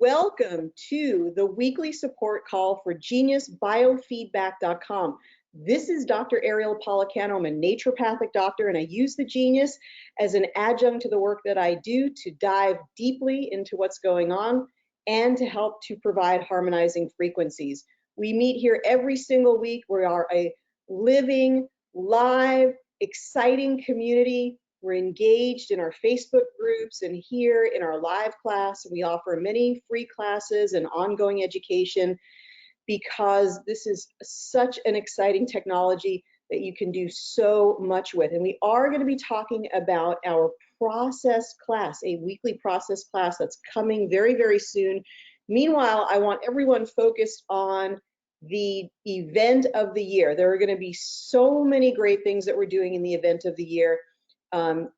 Welcome to the weekly support call for geniusbiofeedback.com. This is Dr. Ariel Policano. I'm a naturopathic doctor, and I use the Genius as an adjunct to the work that I do to dive deeply into what's going on and to help to provide harmonizing frequencies. We meet here every single week. We are a living, live, exciting community. We're engaged in our Facebook groups and here in our live class. We offer many free classes and ongoing education because this is such an exciting technology that you can do so much with. And we are going to be talking about our process class, a weekly process class that's coming very, very soon. Meanwhile, I want everyone focused on the event of the year. There are going to be so many great things that we're doing in the event of the year.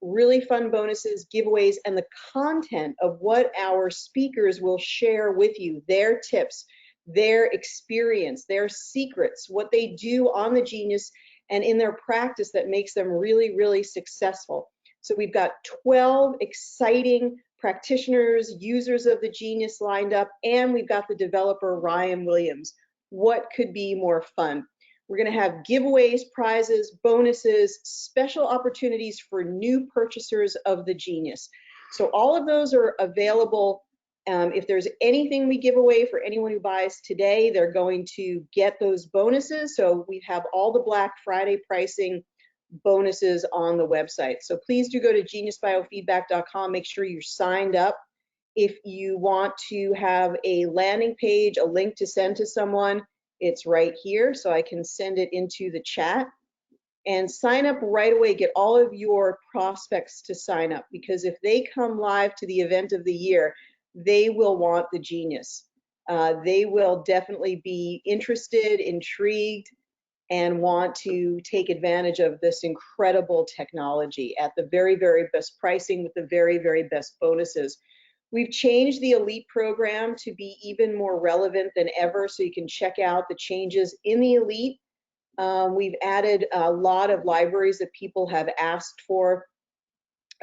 Really fun bonuses, giveaways, and the content of what our speakers will share with you, their tips, their experience, their secrets, what they do on the Genius and in their practice that makes them really, really successful. So we've got 12 exciting practitioners, users of the Genius lined up, and we've got the developer, Ryan Williams. What could be more fun? We're going to have giveaways, prizes, bonuses, special opportunities for new purchasers of the Genius. So all of those are available. If there's anything we give away for anyone who buys today, they're going to get those bonuses. So we have all the Black Friday pricing bonuses on the website. So please do go to geniusbiofeedback.com. Make sure you're signed up. If you want to have a landing page, a link to send to someone, it's right here, so I can send it into the chat. And sign up right away. Get all of your prospects to sign up, because if they come live to the event of the year, they will want the Genius. They will definitely be interested, intrigued, and want to take advantage of this incredible technology at the very, very best pricing with the very, very best bonuses. We've changed the Elite program to be even more relevant than ever, so you can check out the changes in the Elite. We've added a lot of libraries that people have asked for,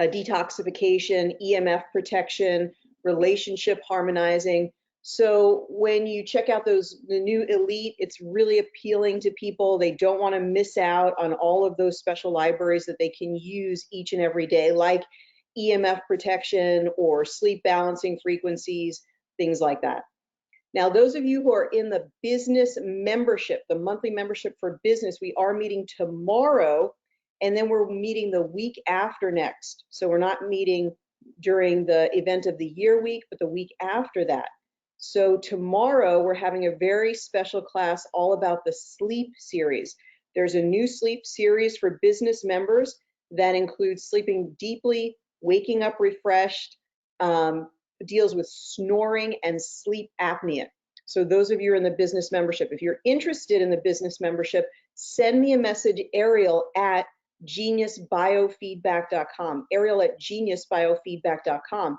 detoxification, EMF protection, relationship harmonizing. So when you check out the new Elite, it's really appealing to people. They don't want to miss out on all of those special libraries that they can use each and every day, like EMF protection or sleep balancing frequencies, things like that. Now, those of you who are in the business membership, the monthly membership for business, we are meeting tomorrow, and then we're meeting the week after next. So we're not meeting during the event of the year week, but the week after that. So tomorrow we're having a very special class all about the sleep series. There's a new sleep series for business members that includes sleeping deeply, waking up refreshed, deals with snoring and sleep apnea. So those of you who are in the business membership, if you're interested in the business membership, send me a message, Ariel at geniusbiofeedback.com, Ariel at geniusbiofeedback.com.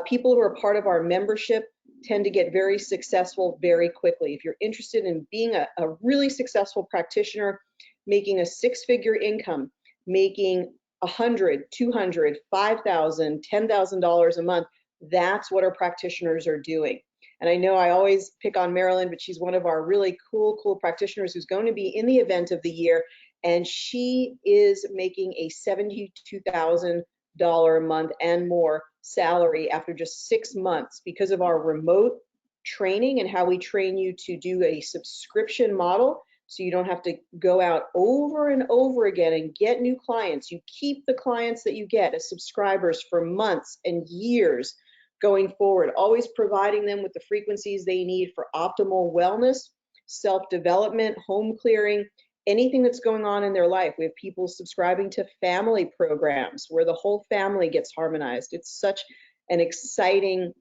People who are part of our membership tend to get very successful very quickly. If you're interested in being a really successful practitioner, making a six-figure income, making $100, $200, $5,000, $10,000 a month, that's what our practitioners are doing. And I know I always pick on Marilyn, but she's one of our really cool practitioners who's going to be in the event of the year, and she is making a $72,000 a month and more salary after just 6 months because of our remote training and how we train you to do a subscription model. So you don't have to go out over and over again and get new clients. You keep the clients that you get as subscribers for months and years going forward, always providing them with the frequencies they need for optimal wellness, self-development, home clearing, anything that's going on in their life. We have people subscribing to family programs where the whole family gets harmonized. It's such an exciting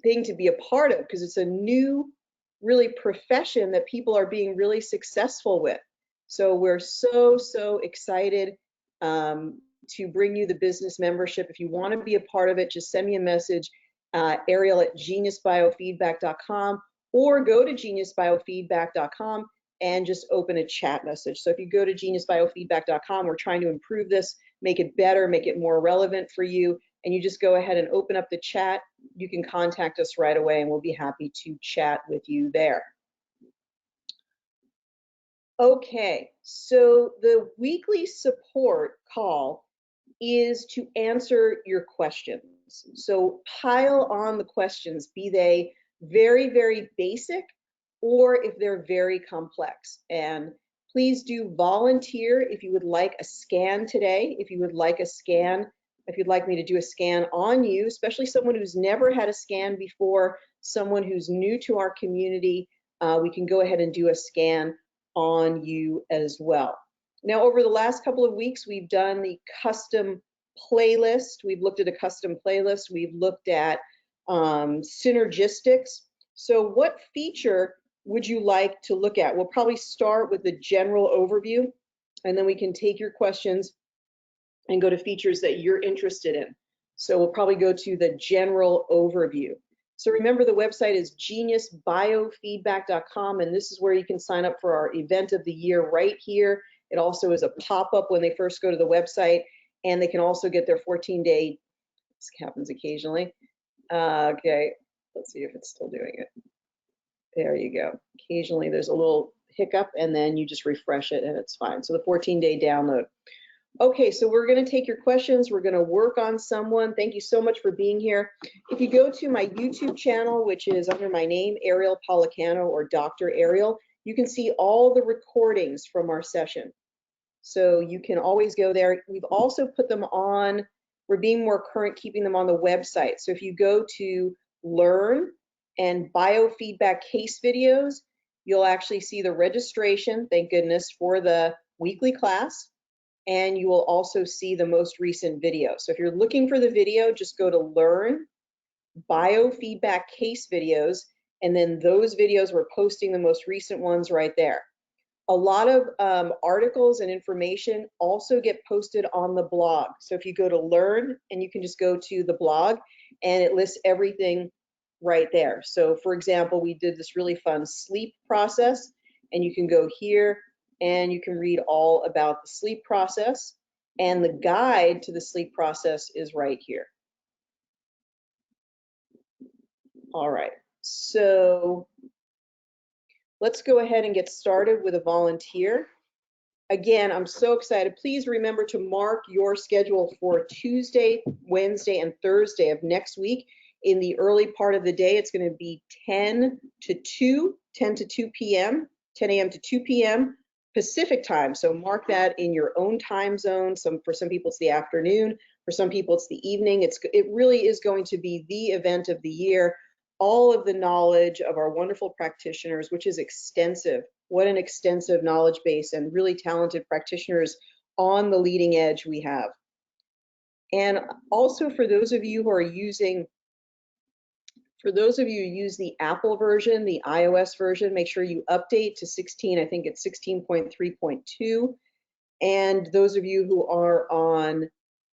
thing to be a part of because it's a new really profession that people are being really successful with. So we're so excited to bring you the business membership. If you want to be a part of it, just send me a message, Ariel at geniusbiofeedback.com, or go to geniusbiofeedback.com and just open a chat message. So if you go to geniusbiofeedback.com, we're trying to improve this, make it better, make it more relevant for you. and you just go ahead and open up the chat, you can contact us right away and we'll be happy to chat with you there. Okay, so the weekly support call is to answer your questions. So pile on the questions, be they very, very basic or if they're very complex. And please do volunteer if you would like a scan today, if you would like a scan, if you'd like me to do a scan on you, especially someone who's never had a scan before, someone who's new to our community, we can go ahead and do a scan on you as well. Now, over the last couple of weeks, we've done the custom playlist. We've looked at a custom playlist. We've looked at synergistics. So what feature would you like to look at? We'll probably start with the general overview, and then we can take your questions and go to features that you're interested in. So we'll probably go to the general overview. So remember, the website is geniusbiofeedback.com, and this is where you can sign up for our event of the year right here. It also is a pop-up when they first go to the website, and they can also get their 14-day, this happens occasionally. Okay, let's see if it's still doing it. There you go. Occasionally there's a little hiccup, and then you just refresh it and it's fine. So the 14-day download. Okay, so we're going to take your questions. We're going to work on someone. Thank you so much for being here. If you go to my YouTube channel, which is under my name, Ariel Policano or Dr. Ariel, you can see all the recordings from our session. So you can always go there. We've also put them on, we're being more current, keeping them on the website. So if you go to Learn and Biofeedback case videos, you'll actually see the registration, thank goodness, for the weekly class. And you will also see the most recent video. So if you're looking for the video, just go to Learn, Biofeedback case videos, and then those videos, we're posting the most recent ones right there. A lot of articles and information also get posted on the blog. So if you go to Learn, and you can just go to the blog, and it lists everything right there. So for example, we did this really fun sleep process, and you can go here, and you can read all about the sleep process, and the guide to the sleep process is right here. All right, so let's go ahead and get started with a volunteer. Again, I'm so excited. Please remember to mark your schedule for Tuesday, Wednesday, and Thursday of next week. In the early part of the day, it's going to be 10 to 2 p.m., 10 a.m. to 2 p.m. Pacific time. So mark that in your own time zone. For some people, it's the afternoon. For some people, it's the evening. It really is going to be the event of the year. All of the knowledge of our wonderful practitioners, which is extensive. What an extensive knowledge base and really talented practitioners on the leading edge we have. And also for those of you who are using, for those of you who use the Apple version, the iOS version, make sure you update to 16, I think it's 16.3.2. And those of you who are on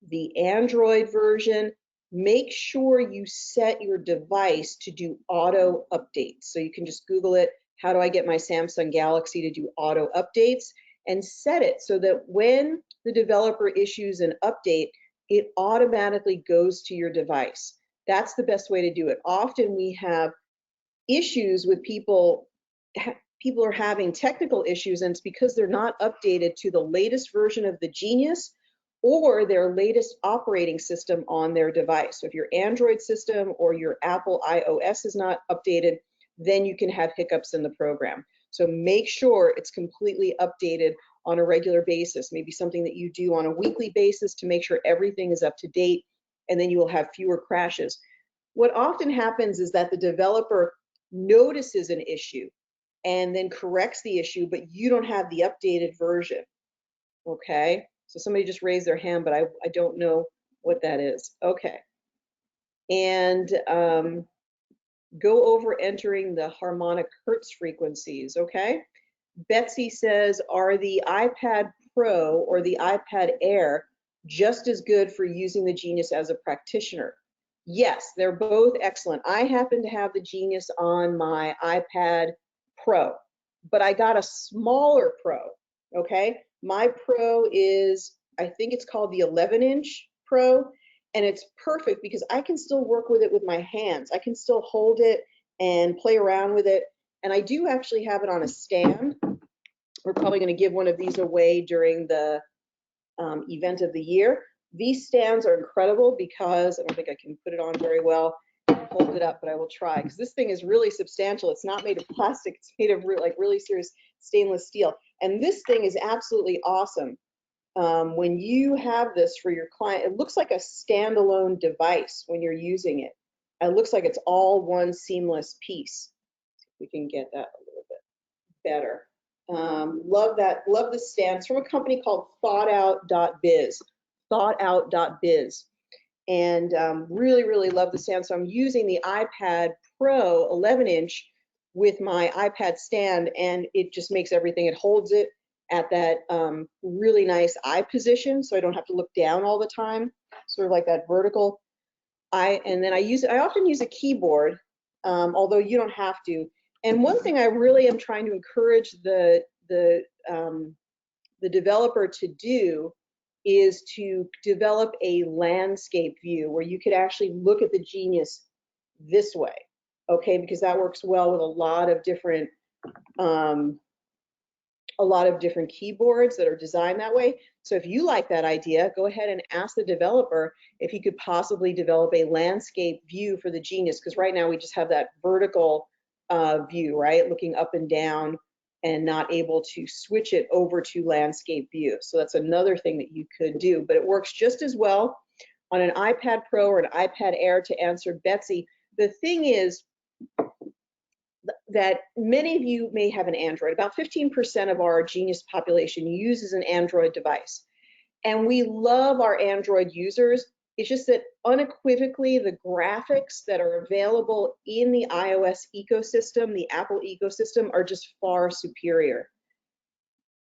the Android version, make sure you set your device to do auto updates. So you can just Google it, how do I get my Samsung Galaxy to do auto updates, and set it so that when the developer issues an update, it automatically goes to your device. That's the best way to do it. Often we have issues with people are having technical issues, and it's because they're not updated to the latest version of the Genius or their latest operating system on their device. So if your Android system or your Apple iOS is not updated, then you can have hiccups in the program. So make sure it's completely updated on a regular basis, maybe something that you do on a weekly basis to make sure everything is up to date, and then you will have fewer crashes. What often happens is that the developer notices an issue and then corrects the issue, but you don't have the updated version, okay? So somebody just raised their hand, but I don't know what that is. Okay. And go over entering the harmonic hertz frequencies, okay? Betsy says, are the iPad Pro or the iPad Air just as good for using the Genius as a practitioner? Yes, they're both excellent. I happen to have the Genius on my iPad Pro, but I got a smaller Pro, okay? My Pro is, I think it's called the 11-inch Pro, And it's perfect because I can still work with it with my hands. I can still hold it and play around with it. And I do actually have it on a stand. We're probably going to give one of these away during the event of the year. These stands are incredible because I don't think I can put it on very well and hold it up, but I will try because this thing is really substantial. It's not made of plastic. It's made of like really serious stainless steel. And this thing is absolutely awesome. When you have this for your client, it looks like a standalone device when you're using it. It looks like it's all one seamless piece. We can get that a little bit better. Love that. Love the stand. It's from a company called thoughtout.biz. Thoughtout.biz. And really, really love the stand. So I'm using the iPad Pro 11-inch with my iPad stand, and it just makes everything. It holds it at that really nice eye position, so I don't have to look down all the time, sort of like that vertical. And then I often use a keyboard, although you don't have to. And one thing I really am trying to encourage the developer to do is to develop a landscape view where you could actually look at the Genius this way, okay? Because that works well with a lot of different keyboards that are designed that way. So if you like that idea, go ahead and ask the developer if he could possibly develop a landscape view for the Genius, because right now we just have that vertical view, right? Looking up and down and not able to switch it over to landscape view. So that's another thing that you could do, but it works just as well on an iPad Pro or an iPad Air. To answer Betsy, the thing is that many of you may have an Android. About 15% of our Genius population uses an Android device. And we love our Android users. It's just that unequivocally, the graphics that are available in the iOS ecosystem, the Apple ecosystem, are just far superior.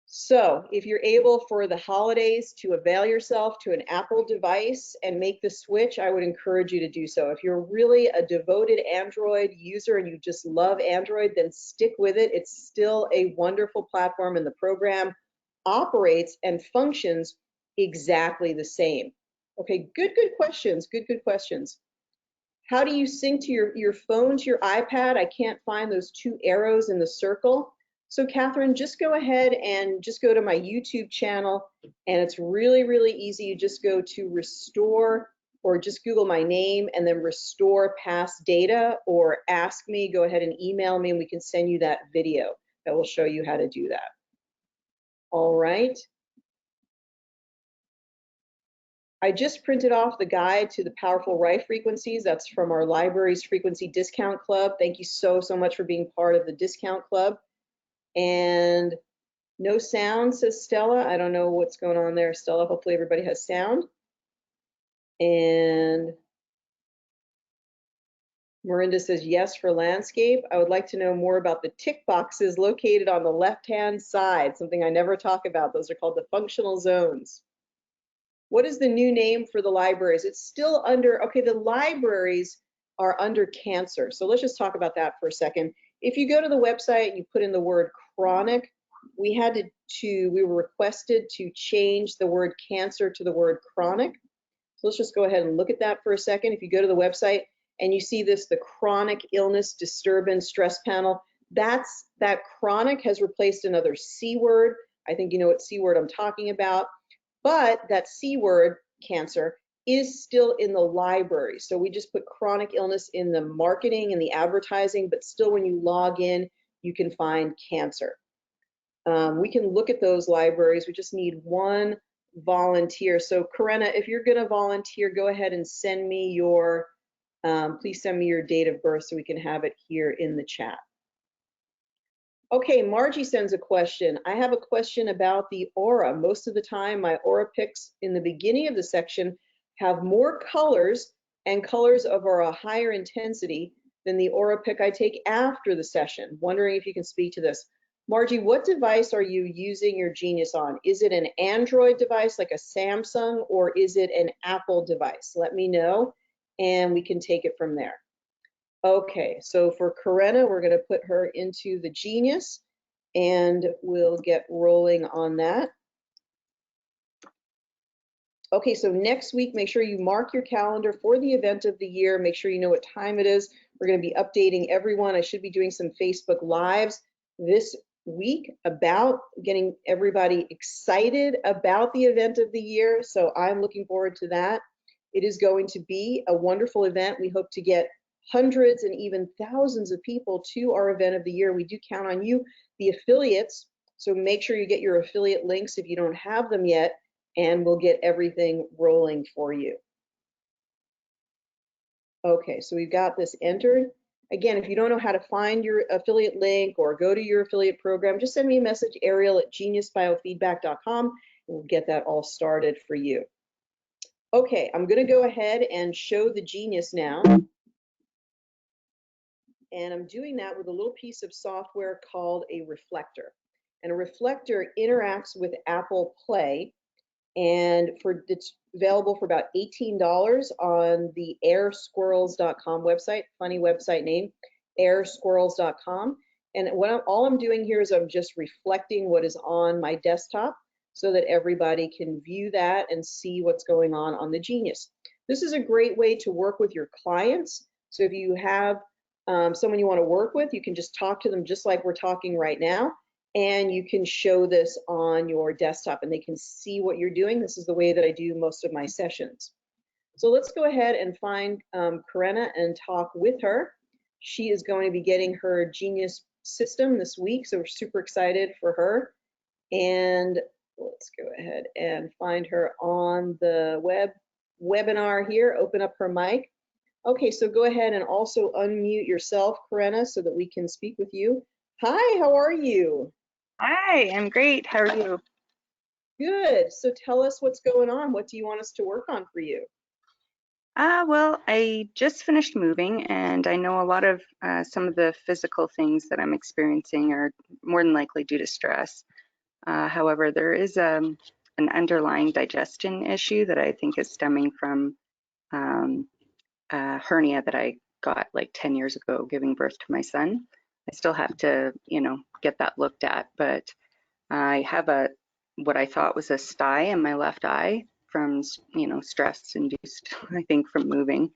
So if you're able for the holidays to avail yourself to an Apple device and make the switch, I would encourage you to do so. If you're really a devoted Android user and you just love Android, then stick with it. It's still a wonderful platform, and the program operates and functions exactly the same. Okay, good questions, good questions. How do you sync to your phone to your iPad? I can't find those two arrows in the circle. So Catherine, just go ahead and just go to my YouTube channel, and it's really, really easy. You just go to restore, or just Google my name and then restore past data, or ask me, go ahead and email me and we can send you that video that will show you how to do that. All right. I just printed off the guide to the powerful right frequencies. That's from our library's frequency discount club. Thank you so much for being part of the discount club. And no sound, says Stella. I don't know what's going on there, Stella. Hopefully everybody has sound. And Marinda says yes for landscape. I would like to know more about the tick boxes located on the left-hand side, something I never talk about. Those are called the functional zones. What is the new name for the libraries? It's still under, okay, the libraries are under cancer. So let's just talk about that for a second. If you go to the website and you put in the word chronic, we were requested to change the word cancer to the word chronic. So let's just go ahead and look at that for a second. If you go to the website and you see this, the chronic illness disturbance stress panel, that chronic has replaced another C word. I think you know what C word I'm talking about. But that C word, cancer, is still in the library. So we just put chronic illness in the marketing and the advertising, but still when you log in, you can find cancer. We can look at those libraries. We just need one volunteer. So Karenna, if you're gonna volunteer, go ahead and send me your, please send me your date of birth so we can have it here in the chat. Okay, Margie sends a question. I have a question about the aura. Most of the time, my aura picks in the beginning of the section have more colors and colors of a higher intensity than the aura pick I take after the session. Wondering if you can speak to this. Margie, what device are you using your Genius on? Is it an Android device like a Samsung, or is it an Apple device? Let me know and we can take it from there. Okay, so for Karenna, we're going to put her into the Genius and we'll get rolling on that. Okay, so next week, make sure you mark your calendar for the event of the year. Make sure you know what time it is. We're going to be updating everyone. I should be doing some Facebook Lives this week about getting everybody excited about the event of the year. So I'm looking forward to that. It is going to be a wonderful event. We hope to get hundreds and even thousands of people to our event of the year. We do count on you, the affiliates. So make sure you get your affiliate links if you don't have them yet, and we'll get everything rolling for you. Okay, so we've got this entered. Again, if you don't know how to find your affiliate link or go to your affiliate program, just send me a message, Ariel@geniusbiofeedback.com, and we'll get that all started for you. Okay, I'm going to go ahead and show the Genius now. And I'm doing that with a little piece of software called a reflector. And a reflector interacts with Apple Play, and it's available for about $18 on the airsquirrels.com website. Funny website name, airsquirrels.com. And all I'm doing here is I'm just reflecting what is on my desktop so that everybody can view that and see what's going on the Genius. This is a great way to work with your clients. So if you have someone you want to work with, you can just talk to them just like we're talking right now, and you can show this on your desktop and they can see what you're doing. This is the way that I do most of my sessions. So let's go ahead and find Karenna and talk with her. She is going to be getting her Genius system this week, so we're super excited for her. And let's go ahead and find her on the webinar here. Open up her mic. Okay, so go ahead and also unmute yourself, Karenna, so that we can speak with you. Hi, how are you? Hi, I'm great. How are you? Good. So tell us what's going on. What do you want us to work on for you? Well, I just finished moving, and I know a lot of some of the physical things that I'm experiencing are more than likely due to stress. However, there is an underlying digestion issue that I think is stemming from a hernia that I got like 10 years ago giving birth to my son. I still have to, get that looked at, but I have what I thought was a sty in my left eye from, stress induced, I think, from moving.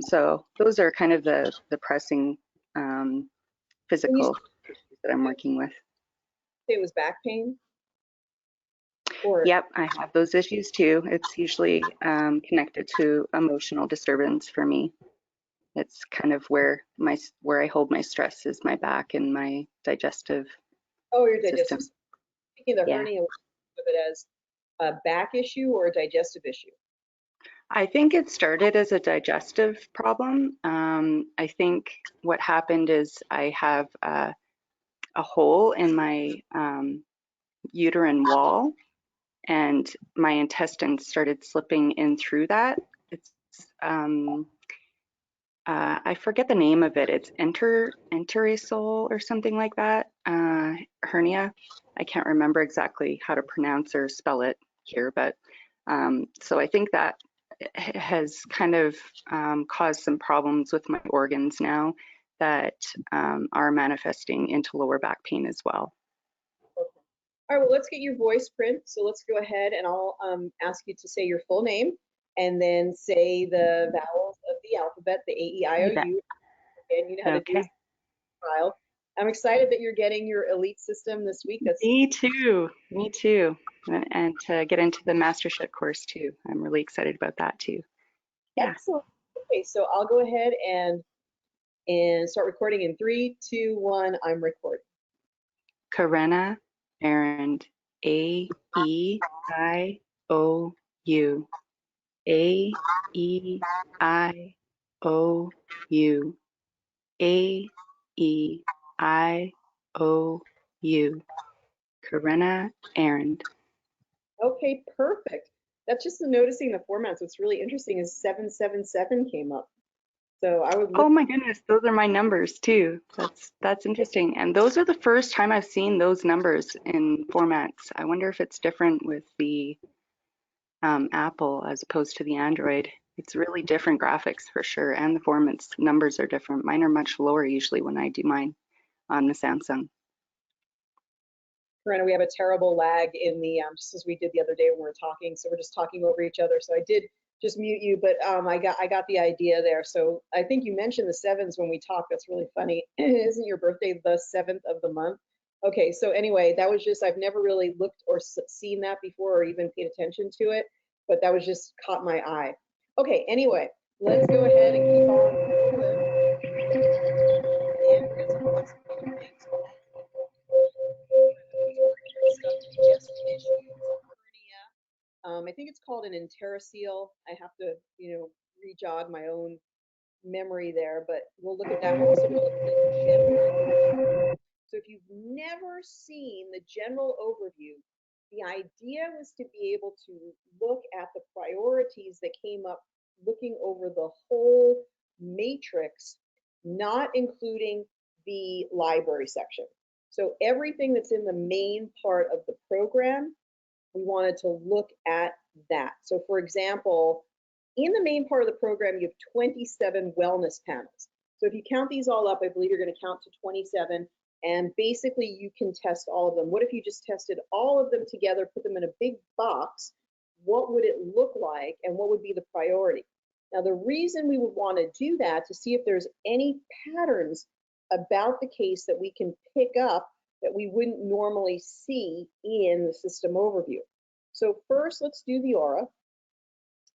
So those are kind of the pressing physical issues that I'm working with. It was back pain? Or Yep, I have those issues too. It's usually connected to emotional disturbance for me. It's kind of where I hold my stress is my back and my digestive your digestive system. Thinking the Yeah. hernia, of it as a back issue or a digestive issue? I think it started as a digestive problem. I think what happened is I have a hole in my uterine wall, and my intestines started slipping in through that. It's I forget the name of it. It's enteroceal or something like that. Hernia. I can't remember exactly how to pronounce or spell it here, but so I think that has kind of caused some problems with my organs now that are manifesting into lower back pain as well. Okay. All right, well, let's get your voice print. So let's go ahead and I'll ask you to say your full name and then say the vowels of the alphabet, the A-E-I-O-U. And you know how to do this file. I'm excited that you're getting your elite system this week. Me too. Me too. And to get into the mastership course too. I'm really excited about that too. Yeah. Excellent. Okay, so I'll go ahead and start recording in 3, 2, 1. I'm recording. Karenna Arend, A-E-I-O-U. A-E-I-O-U. A-E-I-O-U. Karenna Arend. Okay, perfect. That's just noticing the formats. What's really interesting is 777 came up. So I would look. Oh my goodness, those are my numbers too. That's interesting. And those are the first time I've seen those numbers in formats. I wonder if it's different with the Apple as opposed to the Android. It's really different graphics for sure, and the formats numbers are different. Mine are much lower usually when I do mine on the Samsung. Corinna, we have a terrible lag in the, just as we did the other day when we were talking, so we're just talking over each other. So I did just mute you, but I got the idea there. So I think you mentioned the sevens when we talked. That's really funny. Isn't your birthday the 7th of the month? Okay, so anyway, that was just, I've never really looked or seen that before or even paid attention to it, but that was just caught my eye. Okay, anyway, let's go ahead and keep on moving. And we're going to talk about some other things. Digestive issues, hernia. I think it's called an enteroceal. I have to, re-jog my own memory there, but we'll look at that. We're also going to look at the general. So if you've never seen the general overview, the idea was to be able to look at the priorities that came up looking over the whole matrix, not including the library section. So everything that's in the main part of the program, we wanted to look at that. So for example, in the main part of the program, you have 27 wellness panels. So if you count these all up, I believe you're going to count to 27, and basically you can test all of them. What if you just tested all of them together, put them in a big box? What would it look like, and what would be the priority? Now, the reason we would want to do that to see if there's any patterns about the case that we can pick up that we wouldn't normally see in the system overview. So first, let's do the aura.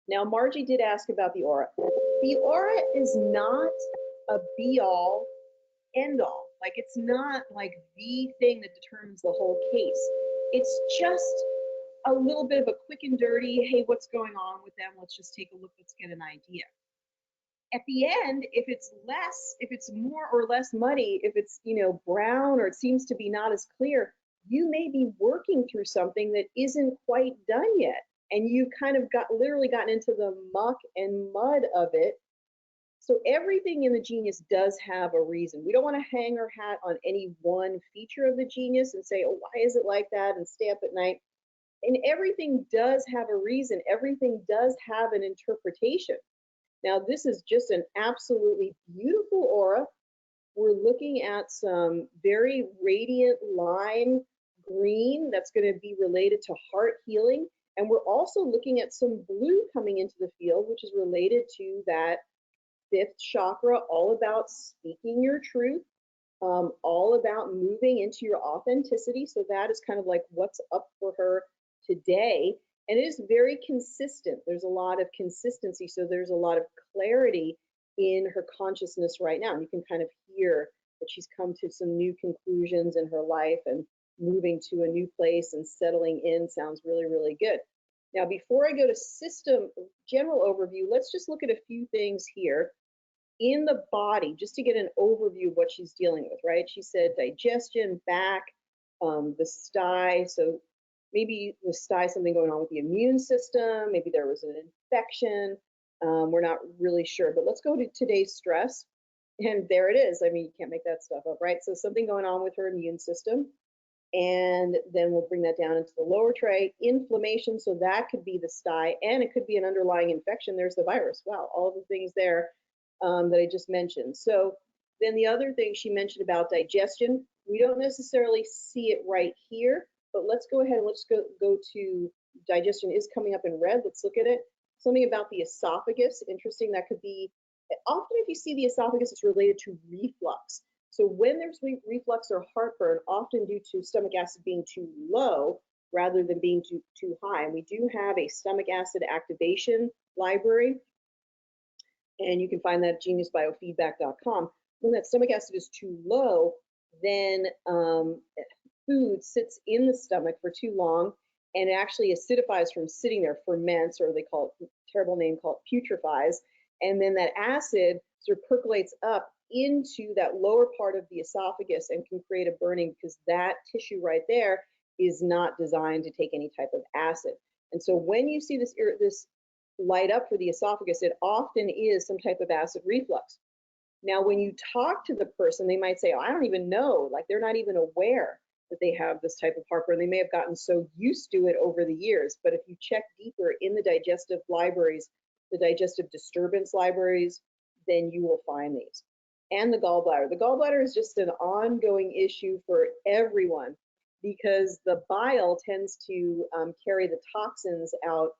Now, Margie did ask about the aura. The aura is not a be-all, end-all. Like, it's not like the thing that determines the whole case. It's just a little bit of a quick and dirty, hey, what's going on with them? Let's just take a look, let's get an idea. At the end, if it's more or less muddy, if it's, brown, or it seems to be not as clear, you may be working through something that isn't quite done yet. And you've kind of literally gotten into the muck and mud of it. So everything in the Genius does have a reason. We don't want to hang our hat on any one feature of the Genius and say, oh, why is it like that, and stay up at night. And everything does have a reason. Everything does have an interpretation. Now, this is just an absolutely beautiful aura. We're looking at some very radiant lime green that's going to be related to heart healing. And we're also looking at some blue coming into the field, which is related to that 5th chakra, all about speaking your truth, all about moving into your authenticity. So that is kind of like what's up for her today. And it is very consistent. There's a lot of consistency. So there's a lot of clarity in her consciousness right now. And you can kind of hear that she's come to some new conclusions in her life, and moving to a new place and settling in sounds really, really good. Now, before I go to system general overview, let's just look at a few things here in the body, just to get an overview of what she's dealing with, right? She said digestion, back, the sty. So maybe the sty, something going on with the immune system. Maybe there was an infection. We're not really sure, but let's go to today's stress. And there it is. I mean, you can't make that stuff up, right? So something going on with her immune system. And then we'll bring that down into the lower tray. Inflammation, so that could be the sty, and it could be an underlying infection. There's the virus. Wow, all of the things there that I just mentioned. So then the other thing she mentioned about digestion, we don't necessarily see it right here, but let's go ahead and let's go to digestion is coming up in red. Let's look at it. Something about the esophagus, interesting. That could be, often if you see the esophagus, it's related to reflux. So when there's reflux or heartburn, often due to stomach acid being too low rather than being too high. And we do have a stomach acid activation library, and you can find that at geniusbiofeedback.com. When that stomach acid is too low, then food sits in the stomach for too long, and it actually acidifies from sitting there, ferments, or they call it, terrible name, called putrefies. And then that acid sort of percolates up into that lower part of the esophagus and can create a burning, because that tissue right there is not designed to take any type of acid. And so when you see this light up for the esophagus, it often is some type of acid reflux. Now, when you talk to the person, they might say, oh, I don't even know, like they're not even aware that they have this type of heartburn. They may have gotten so used to it over the years. But if you check deeper in the digestive libraries, the digestive disturbance libraries, then you will find these. And the gallbladder. The gallbladder is just an ongoing issue for everyone. because the bile tends to carry the toxins out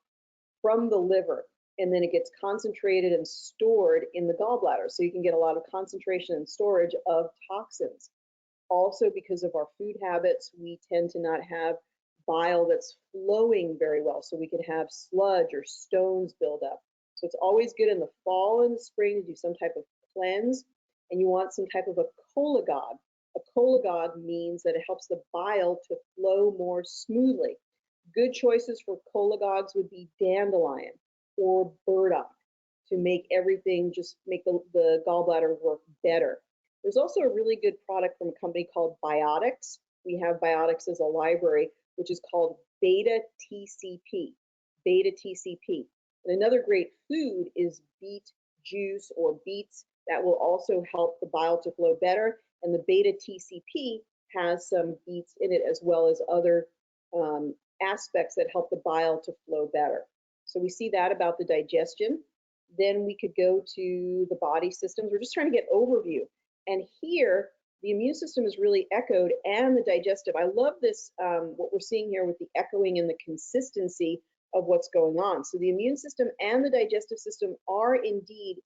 from the liver, and then it gets concentrated and stored in the gallbladder. So you can get a lot of concentration and storage of toxins. Also, because of our food habits, we tend to not have bile that's flowing very well. So we can have sludge or stones build up. So it's always good in the fall and the spring to do some type of cleanse, and you want some type of a cholagogue. A cholagogue means that it helps the bile to flow more smoothly. Good choices for cholagogues would be dandelion or burdock to make everything, just make the gallbladder work better. There's also a really good product from a company called Biotics. We have Biotics as a library, which is called Beta TCP. Beta TCP. And another great food is beet juice or beets. That will also help the bile to flow better. And the Beta TCP has some beets in it as well as other aspects that help the bile to flow better. So we see that about the digestion. Then we could go to the body systems. We're just trying to get overview. And here, the immune system is really echoed and the digestive. I love this, what we're seeing here with the echoing and the consistency of what's going on. So the immune system and the digestive system are indeed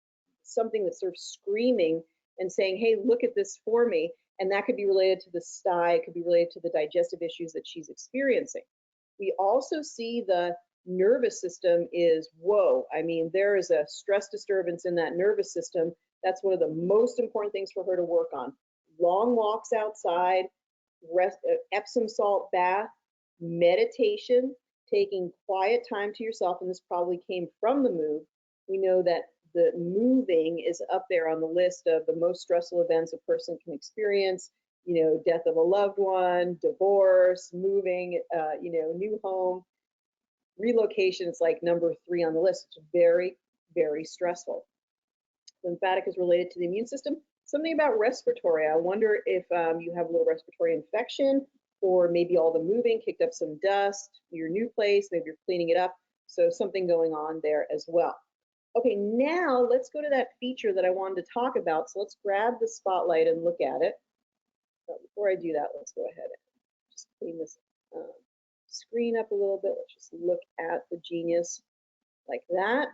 something that's sort of screaming and saying, hey, look at this for me. And that could be related to the sty, it could be related to the digestive issues that she's experiencing. We also see the nervous system is, whoa, I mean, there is a stress disturbance in that nervous system. That's one of the most important things for her to work on. Long walks outside, Epsom salt bath, meditation, taking quiet time to yourself, and this probably came from the move. We know that the moving is up there on the list of the most stressful events a person can experience. You know, death of a loved one, divorce, moving, new home. Relocation is like number 3 on the list. It's very, very stressful. Lymphatic is related to the immune system. Something about respiratory. I wonder if you have a little respiratory infection, or maybe all the moving kicked up some dust, your new place, maybe you're cleaning it up. So something going on there as well. Okay, now let's go to that feature that I wanted to talk about. So let's grab the spotlight and look at it. But before I do that, let's go ahead and just clean this screen up a little bit. Let's just look at the Genius like that.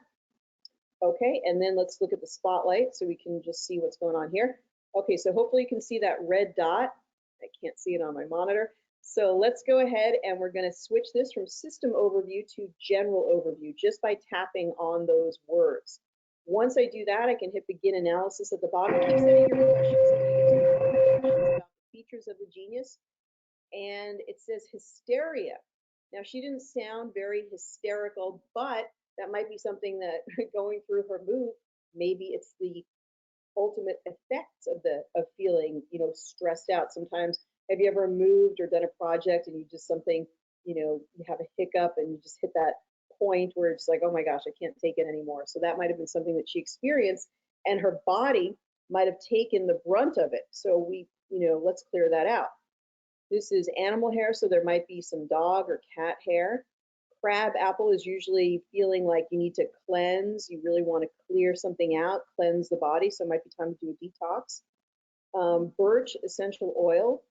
Okay, and then let's look at the spotlight so we can just see what's going on here. Okay, so hopefully you can see that red dot. I can't see it on my monitor. So let's go ahead and we're going to switch this from system overview to general overview just by tapping on those words. Once I do that, I can hit begin analysis at the bottom. Keep sending your questions about the features of the Genius. And it says hysteria. Now, she didn't sound very hysterical, but that might be something that going through her move, maybe it's the ultimate effects of feeling, stressed out. Sometimes, have you ever moved or done a project and you just you have a hiccup and you just hit that point where it's like, oh my gosh, I can't take it anymore. So that might have been something that she experienced, and her body might have taken the brunt of it. So let's clear that out. This is animal hair, so there might be some dog or cat hair. Crab apple is usually feeling like you need to cleanse. You really want to clear something out, cleanse the body, so it might be time to do a detox. Birch essential oil,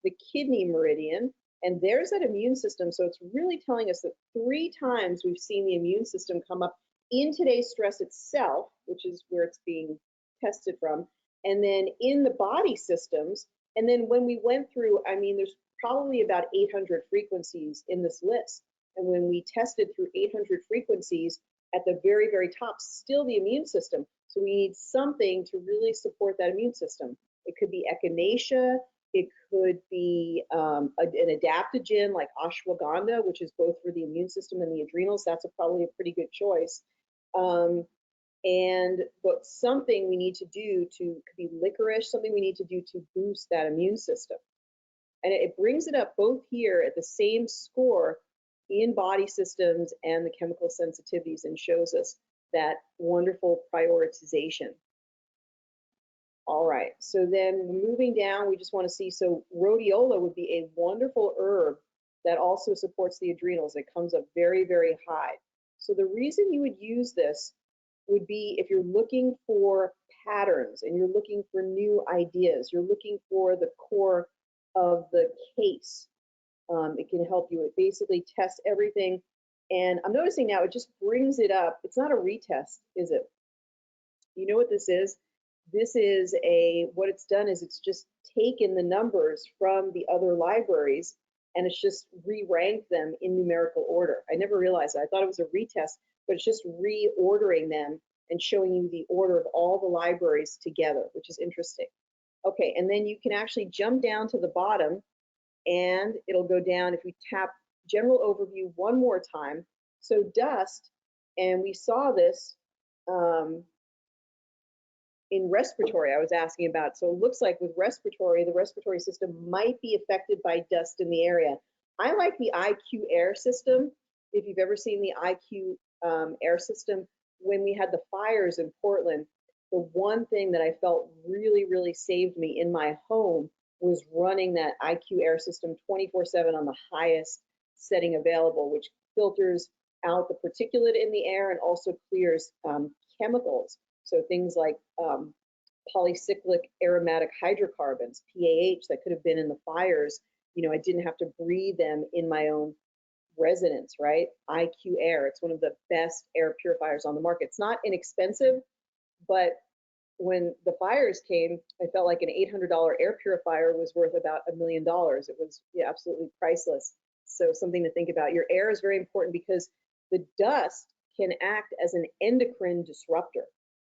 the kidney meridian, and there's that immune system. So it's really telling us that 3 times we've seen the immune system come up in today's stress itself, which is where it's being tested from, and then in the body systems. And then when we went through, there's probably about 800 frequencies in this list. And when we tested through 800 frequencies, at the very, very top, still the immune system. So we need something to really support that immune system. It could be echinacea. It could be an adaptogen like ashwagandha, which is both for the immune system and the adrenals. That's probably a pretty good choice. But something we need to do could be licorice, something we need to do to boost that immune system. And it brings it up both here at the same score in body systems and the chemical sensitivities, and shows us that wonderful prioritization. All right, so then moving down, we just want to see, so rhodiola would be a wonderful herb that also supports the adrenals. It comes up very, very high. So the reason you would use this would be if you're looking for patterns and you're looking for new ideas, you're looking for the core of the case. It can help you. It basically tests everything. And I'm noticing now it just brings it up. It's not a retest, is it? You know what this is? This is what it's done is it's just taken the numbers from the other libraries and it's just re-ranked them in numerical order. I never realized that. I thought it was a retest, but it's just reordering them and showing you the order of all the libraries together, which is interesting. Okay, and then you can actually jump down to the bottom and it'll go down if we tap general overview one more time. So dust, and we saw this in respiratory, I was asking about. So it looks like with respiratory, the respiratory system might be affected by dust in the area. I like the IQ air system. If you've ever seen the IQ air system, when we had the fires in Portland, the one thing that I felt really, really saved me in my home was running that IQ air system 24/7 on the highest setting available, which filters out the particulate in the air and also clears chemicals. So things like polycyclic aromatic hydrocarbons, PAH, that could have been in the fires. You know, I didn't have to breathe them in my own residence, right? IQ Air, it's one of the best air purifiers on the market. It's not inexpensive, but when the fires came, I felt like an $800 air purifier was worth about $1 million. It was absolutely priceless. So something to think about. Your air is very important because the dust can act as an endocrine disruptor.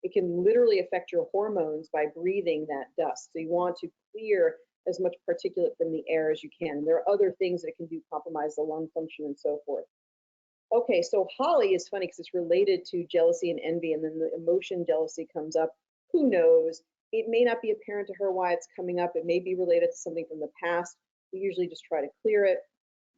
It can literally affect your hormones by breathing that dust. So you want to clear as much particulate from the air as you can. And there are other things that it can do, compromise the lung function and so forth. Okay, so Holly is funny because it's related to jealousy and envy, and then the emotion jealousy comes up. Who knows? It may not be apparent to her why it's coming up. It may be related to something from the past. We usually just try to clear it.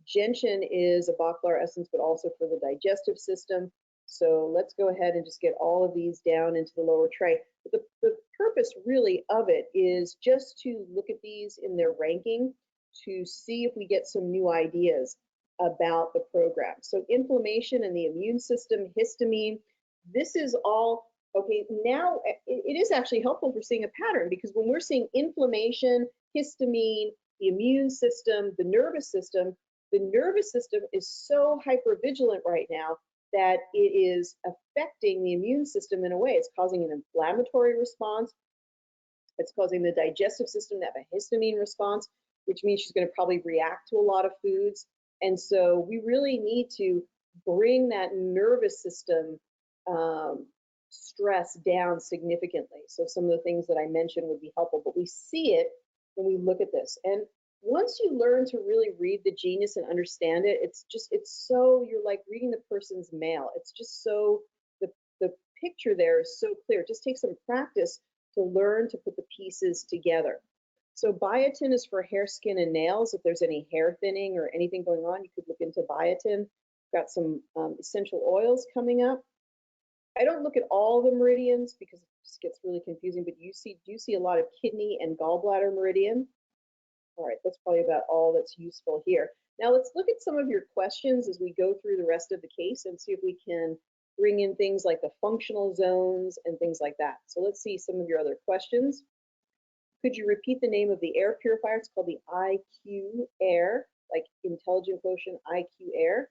Gentian is a Bachlar essence, but also for the digestive system. So let's go ahead and just get all of these down into the lower tray. But the purpose really of it is just to look at these in their ranking to see if we get some new ideas about the program. So inflammation and the immune system, histamine, this is all, okay, now it is actually helpful for seeing a pattern, because when we're seeing inflammation, histamine, the immune system, the nervous system is so hypervigilant right now that it is affecting the immune system in a way. It's causing an inflammatory response. It's causing the digestive system to have a histamine response, which means she's going to probably react to a lot of foods. And so we really need to bring that nervous system stress down significantly. So some of the things that I mentioned would be helpful, but we see it when we look at this. And once you learn to really read the genius and understand it, it's so, you're like reading the person's mail. It's just so, the picture there is so clear. It just takes some practice to learn to put the pieces together. So biotin is for hair, skin, and nails. If there's any hair thinning or anything going on, you could look into biotin. Got some essential oils coming up. I don't look at all the meridians because it just gets really confusing, but you do see a lot of kidney and gallbladder meridian. All right, that's probably about all that's useful here. Now let's look at some of your questions as we go through the rest of the case and see if we can bring in things like the functional zones and things like that. So let's see some of your other questions. Could you repeat the name of the air purifier? It's called the IQ Air, like intelligent quotient IQ Air.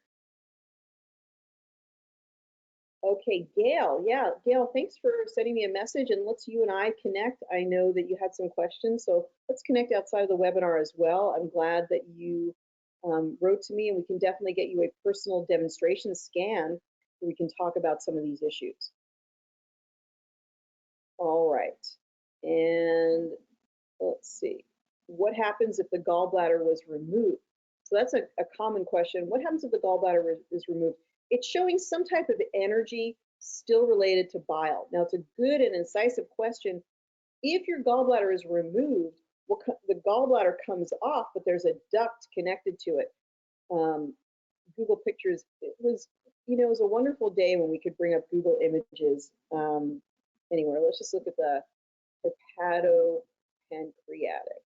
Okay, Gail. Yeah, Gail, thanks for sending me a message, and let's you and I connect. I know that you had some questions, so let's connect outside of the webinar as well. I'm glad that you wrote to me, and we can definitely get you a personal demonstration scan where we can talk about some of these issues. All right, and let's see. What happens if the gallbladder was removed? So that's a common question. What happens if the gallbladder is removed? It's showing some type of energy still related to bile. Now, it's a good and incisive question. If your gallbladder is removed, the gallbladder comes off, but there's a duct connected to it. Google Pictures, it was a wonderful day when we could bring up Google Images anywhere. Let's just look at the hepatopancreatic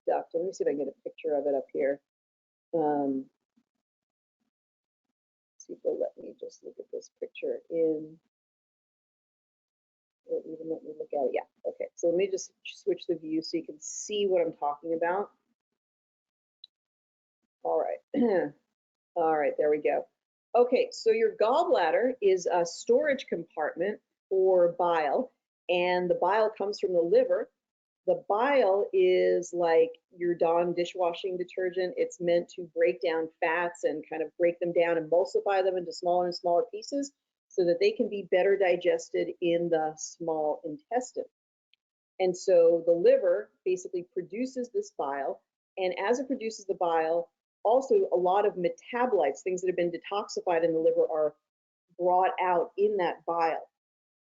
duct. Let me see if I can get a picture of it up here. See if they'll let me just look at this picture in, or even let me look at it. Yeah, okay. So let me just switch the view so you can see what I'm talking about. All right. All right, there we go. Okay, so your gallbladder is a storage compartment for bile, and the bile comes from the liver. The bile is like your Dawn dishwashing detergent. It's meant to break down fats and kind of break them down, emulsify them into smaller and smaller pieces so that they can be better digested in the small intestine. And so the liver basically produces this bile, and as it produces the bile, also a lot of metabolites, things that have been detoxified in the liver, are brought out in that bile.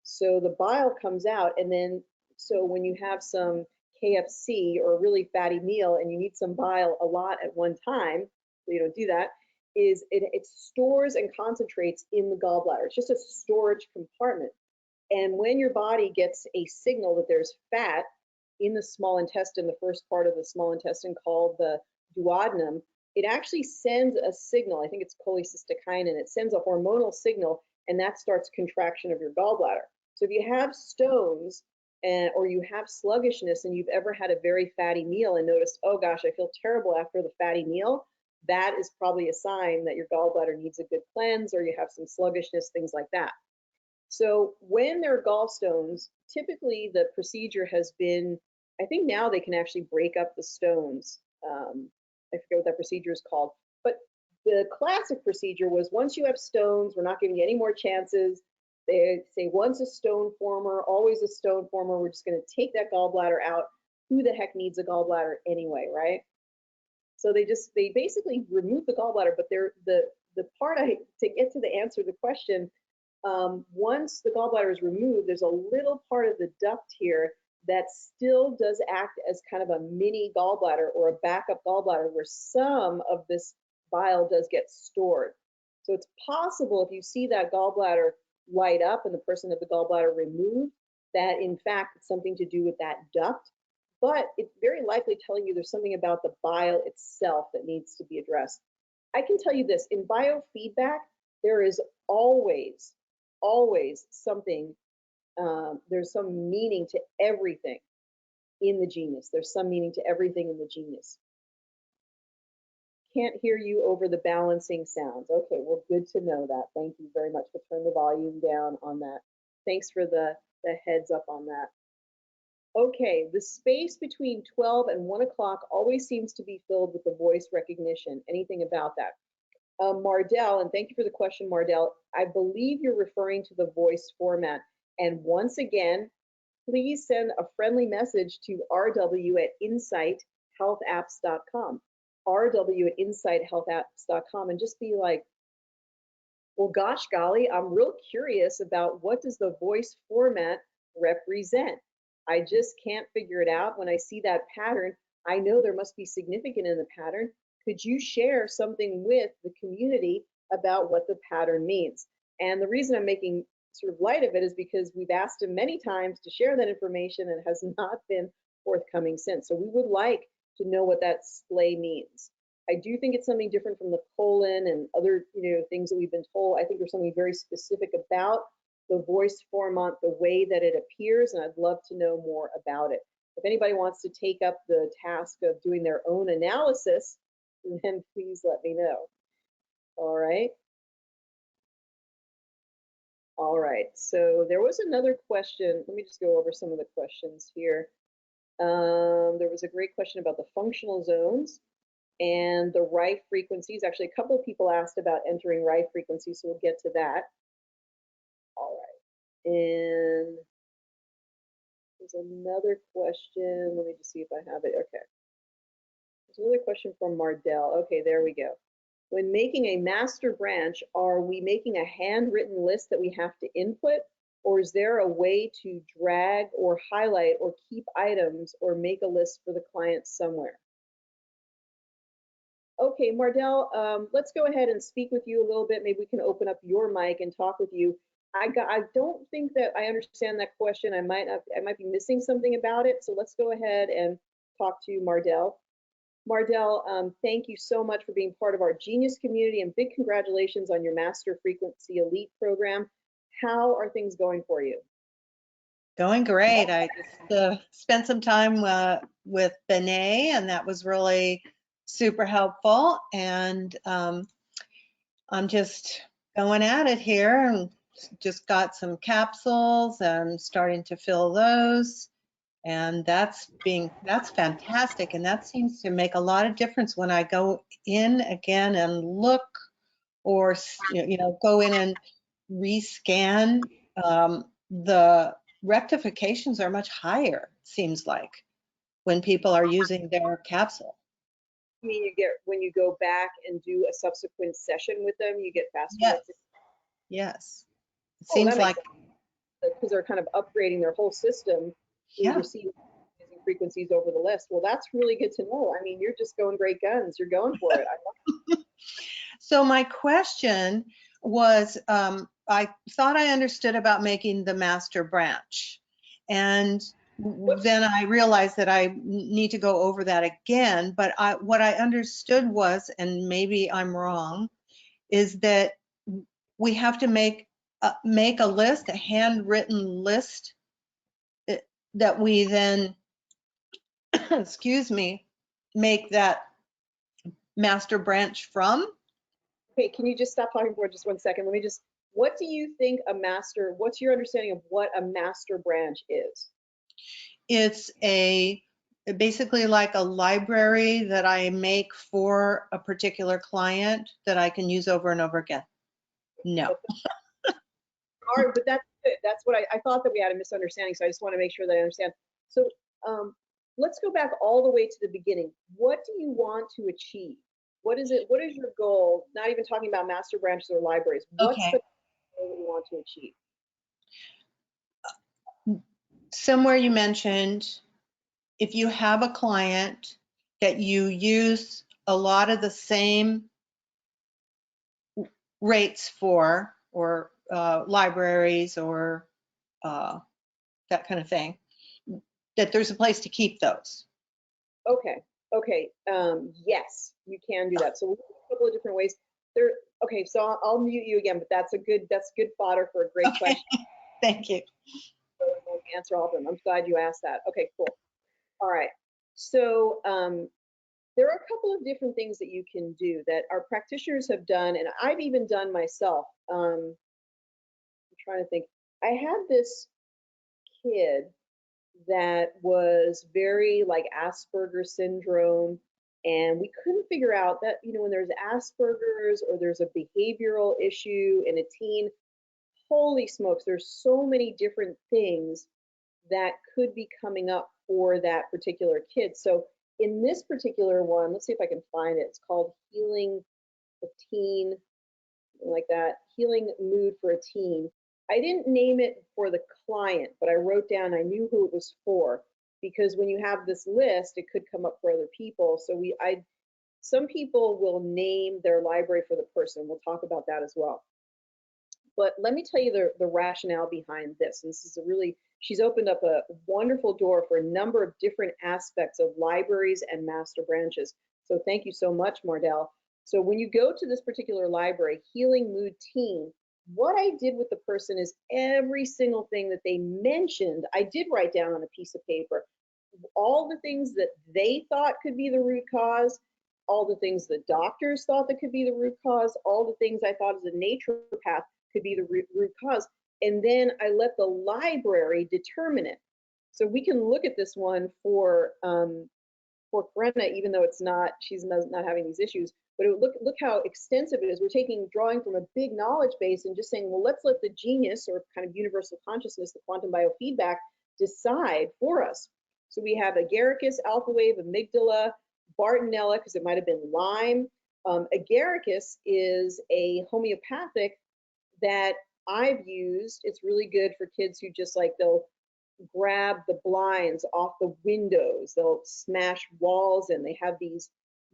So the bile comes out, and then so when you have some KFC or a really fatty meal and you need some bile a lot at one time, so you don't do that, is it stores and concentrates in the gallbladder. It's just a storage compartment. And when your body gets a signal that there's fat in the small intestine, the first part of the small intestine called the duodenum, it actually sends a signal. I think it's cholecystokinin. It sends a hormonal signal, and that starts contraction of your gallbladder. So if you have stones or you have sluggishness and you've ever had a very fatty meal and noticed, oh gosh, I feel terrible after the fatty meal, that is probably a sign that your gallbladder needs a good cleanse, or you have some sluggishness, things like that. So when there are gallstones, typically the procedure has been, I think now they can actually break up the stones. I forget what that procedure is called. But the classic procedure was, once you have stones, we're not giving you any more chances. They say once a stone former, always a stone former. We're just going to take that gallbladder out. Who the heck needs a gallbladder anyway, right? So they basically remove the gallbladder. But the part to get to the answer to the question, once the gallbladder is removed, there's a little part of the duct here that still does act as kind of a mini gallbladder or a backup gallbladder, where some of this bile does get stored. So it's possible, if you see that gallbladder light up and the person had the gallbladder removed, that in fact it's something to do with that duct. But it's very likely telling you there's something about the bile itself that needs to be addressed. I can tell you this, in biofeedback, there is always something, there's some meaning to everything in the genius. There's some meaning to everything in the genius. Can't hear you over the balancing sounds. Okay, well, good to know that. Thank you very much for turning the volume down on that. Thanks for the heads up on that. Okay, the space between 12 and 1 o'clock always seems to be filled with the voice recognition. Anything about that? Mardell, and thank you for the question, Mardell. I believe you're referring to the voice format. And once again, please send a friendly message to rw@insighthealthapps.com, rw@insighthealthapps.com, and just be like, well, gosh golly, I'm real curious about what does the voice format represent. I just can't figure it out. When I see that pattern, I know there must be significance in the pattern. Could you share something with the community about what the pattern means? And the reason I'm making sort of light of it is because we've asked him many times to share that information and it has not been forthcoming since. So we would like to know what that splay means. I do think it's something different from the colon and other things that we've been told. I think there's something very specific about the voice format, the way that it appears, and I'd love to know more about it. If anybody wants to take up the task of doing their own analysis, then please let me know. All right. All right, so there was another question. Let me just go over some of the questions here. There was a great question about the functional zones and the Rife frequencies. Actually, a couple of people asked about entering Rife frequencies, so we'll get to that. All right, and there's another question. Let me just see if I have it. Okay. There's another question from Mardell. Okay, there we go. When making a master branch, are we making a handwritten list that we have to input, or is there a way to drag or highlight or keep items or make a list for the client somewhere? Okay, Mardell, let's go ahead and speak with you a little bit. Maybe we can open up your mic and talk with you. I don't think that I understand that question. I might be missing something about it. So let's go ahead and talk to Mardell. Mardell, thank you so much for being part of our Genius community, and big congratulations on your Master Frequency Elite program. How are things going for you? Going great. I just spent some time with Benet, and that was really super helpful. And I'm just going at it here and just got some capsules and starting to fill those. And that's fantastic. And that seems to make a lot of difference when I go in again and look, or go in and rescan. The rectifications are much higher, it seems like, when people are using their capsule. I mean, you get, when you go back and do a subsequent session with them, you get faster. Yes. Yes. It Oh, seems that makes like, sense, because they're kind of upgrading their whole system to yeah. receive frequencies over the list. Well, that's really good to know. I mean, you're just going great guns. You're going for it. So my question was, I thought I understood about making the master branch. And then I realized that I need to go over that again. But what I understood was, and maybe I'm wrong, is that we have to make a list, a handwritten list that we then, excuse me, make that master branch from. Okay, can you just stop talking for just 1 second? Let me just, what do you think what's your understanding of what a master branch is? It's basically like a library that I make for a particular client that I can use over and over again. No. All right, but that's good. That's what I thought, that we had a misunderstanding, so I just want to make sure that I understand. So let's go back all the way to the beginning. What do you want to achieve? What is it? What is your goal? Not even talking about master branches or libraries. What's Okay. the goal that you want to achieve? Somewhere you mentioned, if you have a client that you use a lot of the same rates for, or libraries, or that kind of thing, that there's a place to keep those. Okay. Okay. Yes, you can do that. So we'll do a couple of different ways. Okay. So I'll mute you again, but that's good fodder for a great Okay. question. Thank you. So I won't answer all of them. I'm glad you asked that. Okay, cool. All right. So there are a couple of different things that you can do that our practitioners have done, and I've even done myself. I'm trying to think. I had this kid that was very like Asperger's syndrome, and we couldn't figure out that, when there's Asperger's or there's a behavioral issue in a teen, holy smokes, there's so many different things that could be coming up for that particular kid. So in this particular one, let's see if I can find it. It's called Healing a Teen, something like that, Healing Mood for a Teen. I didn't name it for the client, but I wrote down, I knew who it was for, because when you have this list, it could come up for other people. So some people will name their library for the person. We'll talk about that as well. But let me tell you the rationale behind this. And this is she's opened up a wonderful door for a number of different aspects of libraries and master branches. So thank you so much, Mardell. So when you go to this particular library, Healing Mood Teen, what I did with the person is every single thing that they mentioned, I did write down on a piece of paper. All the things that they thought could be the root cause, all the things the doctors thought that could be the root cause, all the things I thought as a naturopath could be the root cause. And then I let the library determine it. So we can look at this one for Karenna, even though she's not having these issues. But look how extensive it is. We're drawing from a big knowledge base and just saying, well, let's let the genius, or kind of universal consciousness, the quantum biofeedback, decide for us. So we have agaricus, alpha wave, amygdala, Bartonella, because it might have been Lyme. Agaricus is a homeopathic that I've used. It's really good for kids who just they'll grab the blinds off the windows, they'll smash walls, and they have these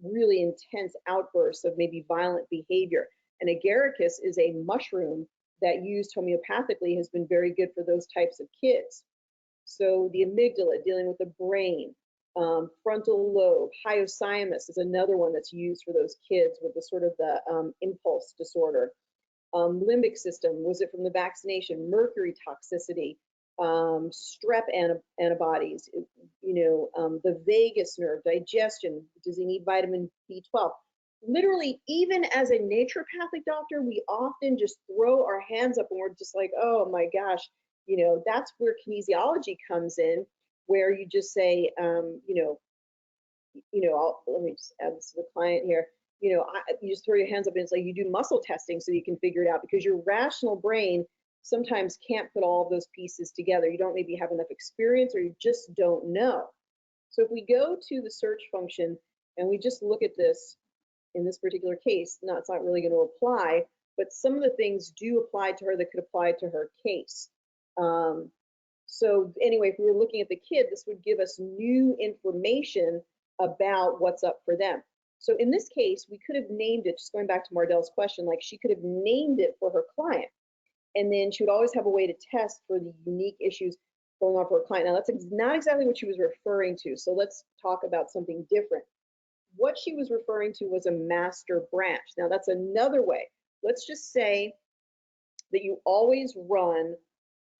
really intense outbursts of maybe violent behavior. And agaricus is a mushroom that used homeopathically has been very good for those types of kids. So the amygdala, dealing with the brain, frontal lobe, hyoscyamus is another one that's used for those kids with the sort of the impulse disorder. Limbic system, was it from the vaccination? Mercury toxicity. strep antibodies, the vagus nerve, digestion, does he need vitamin B12? Literally, even as a naturopathic doctor, we often just throw our hands up and we're just like, oh my gosh, that's where kinesiology comes in, where you just say, let me just add this to the client here. You just throw your hands up and it's like you do muscle testing so you can figure it out, because your rational brain sometimes can't put all of those pieces together. You don't maybe have enough experience, or you just don't know. So if we go to the search function and we just look at this, in this particular case, no, it's not really going to apply, but some of the things do apply to her that could apply to her case. So anyway, if we were looking at the kid, this would give us new information about what's up for them. So in this case, we could have named it, just going back to Mardell's question, like she could have named it for her client. And then she would always have a way to test for the unique issues going on for her client. Now, that's not exactly what she was referring to. So let's talk about something different. What she was referring to was a master branch. Now, that's another way. Let's just say that you always run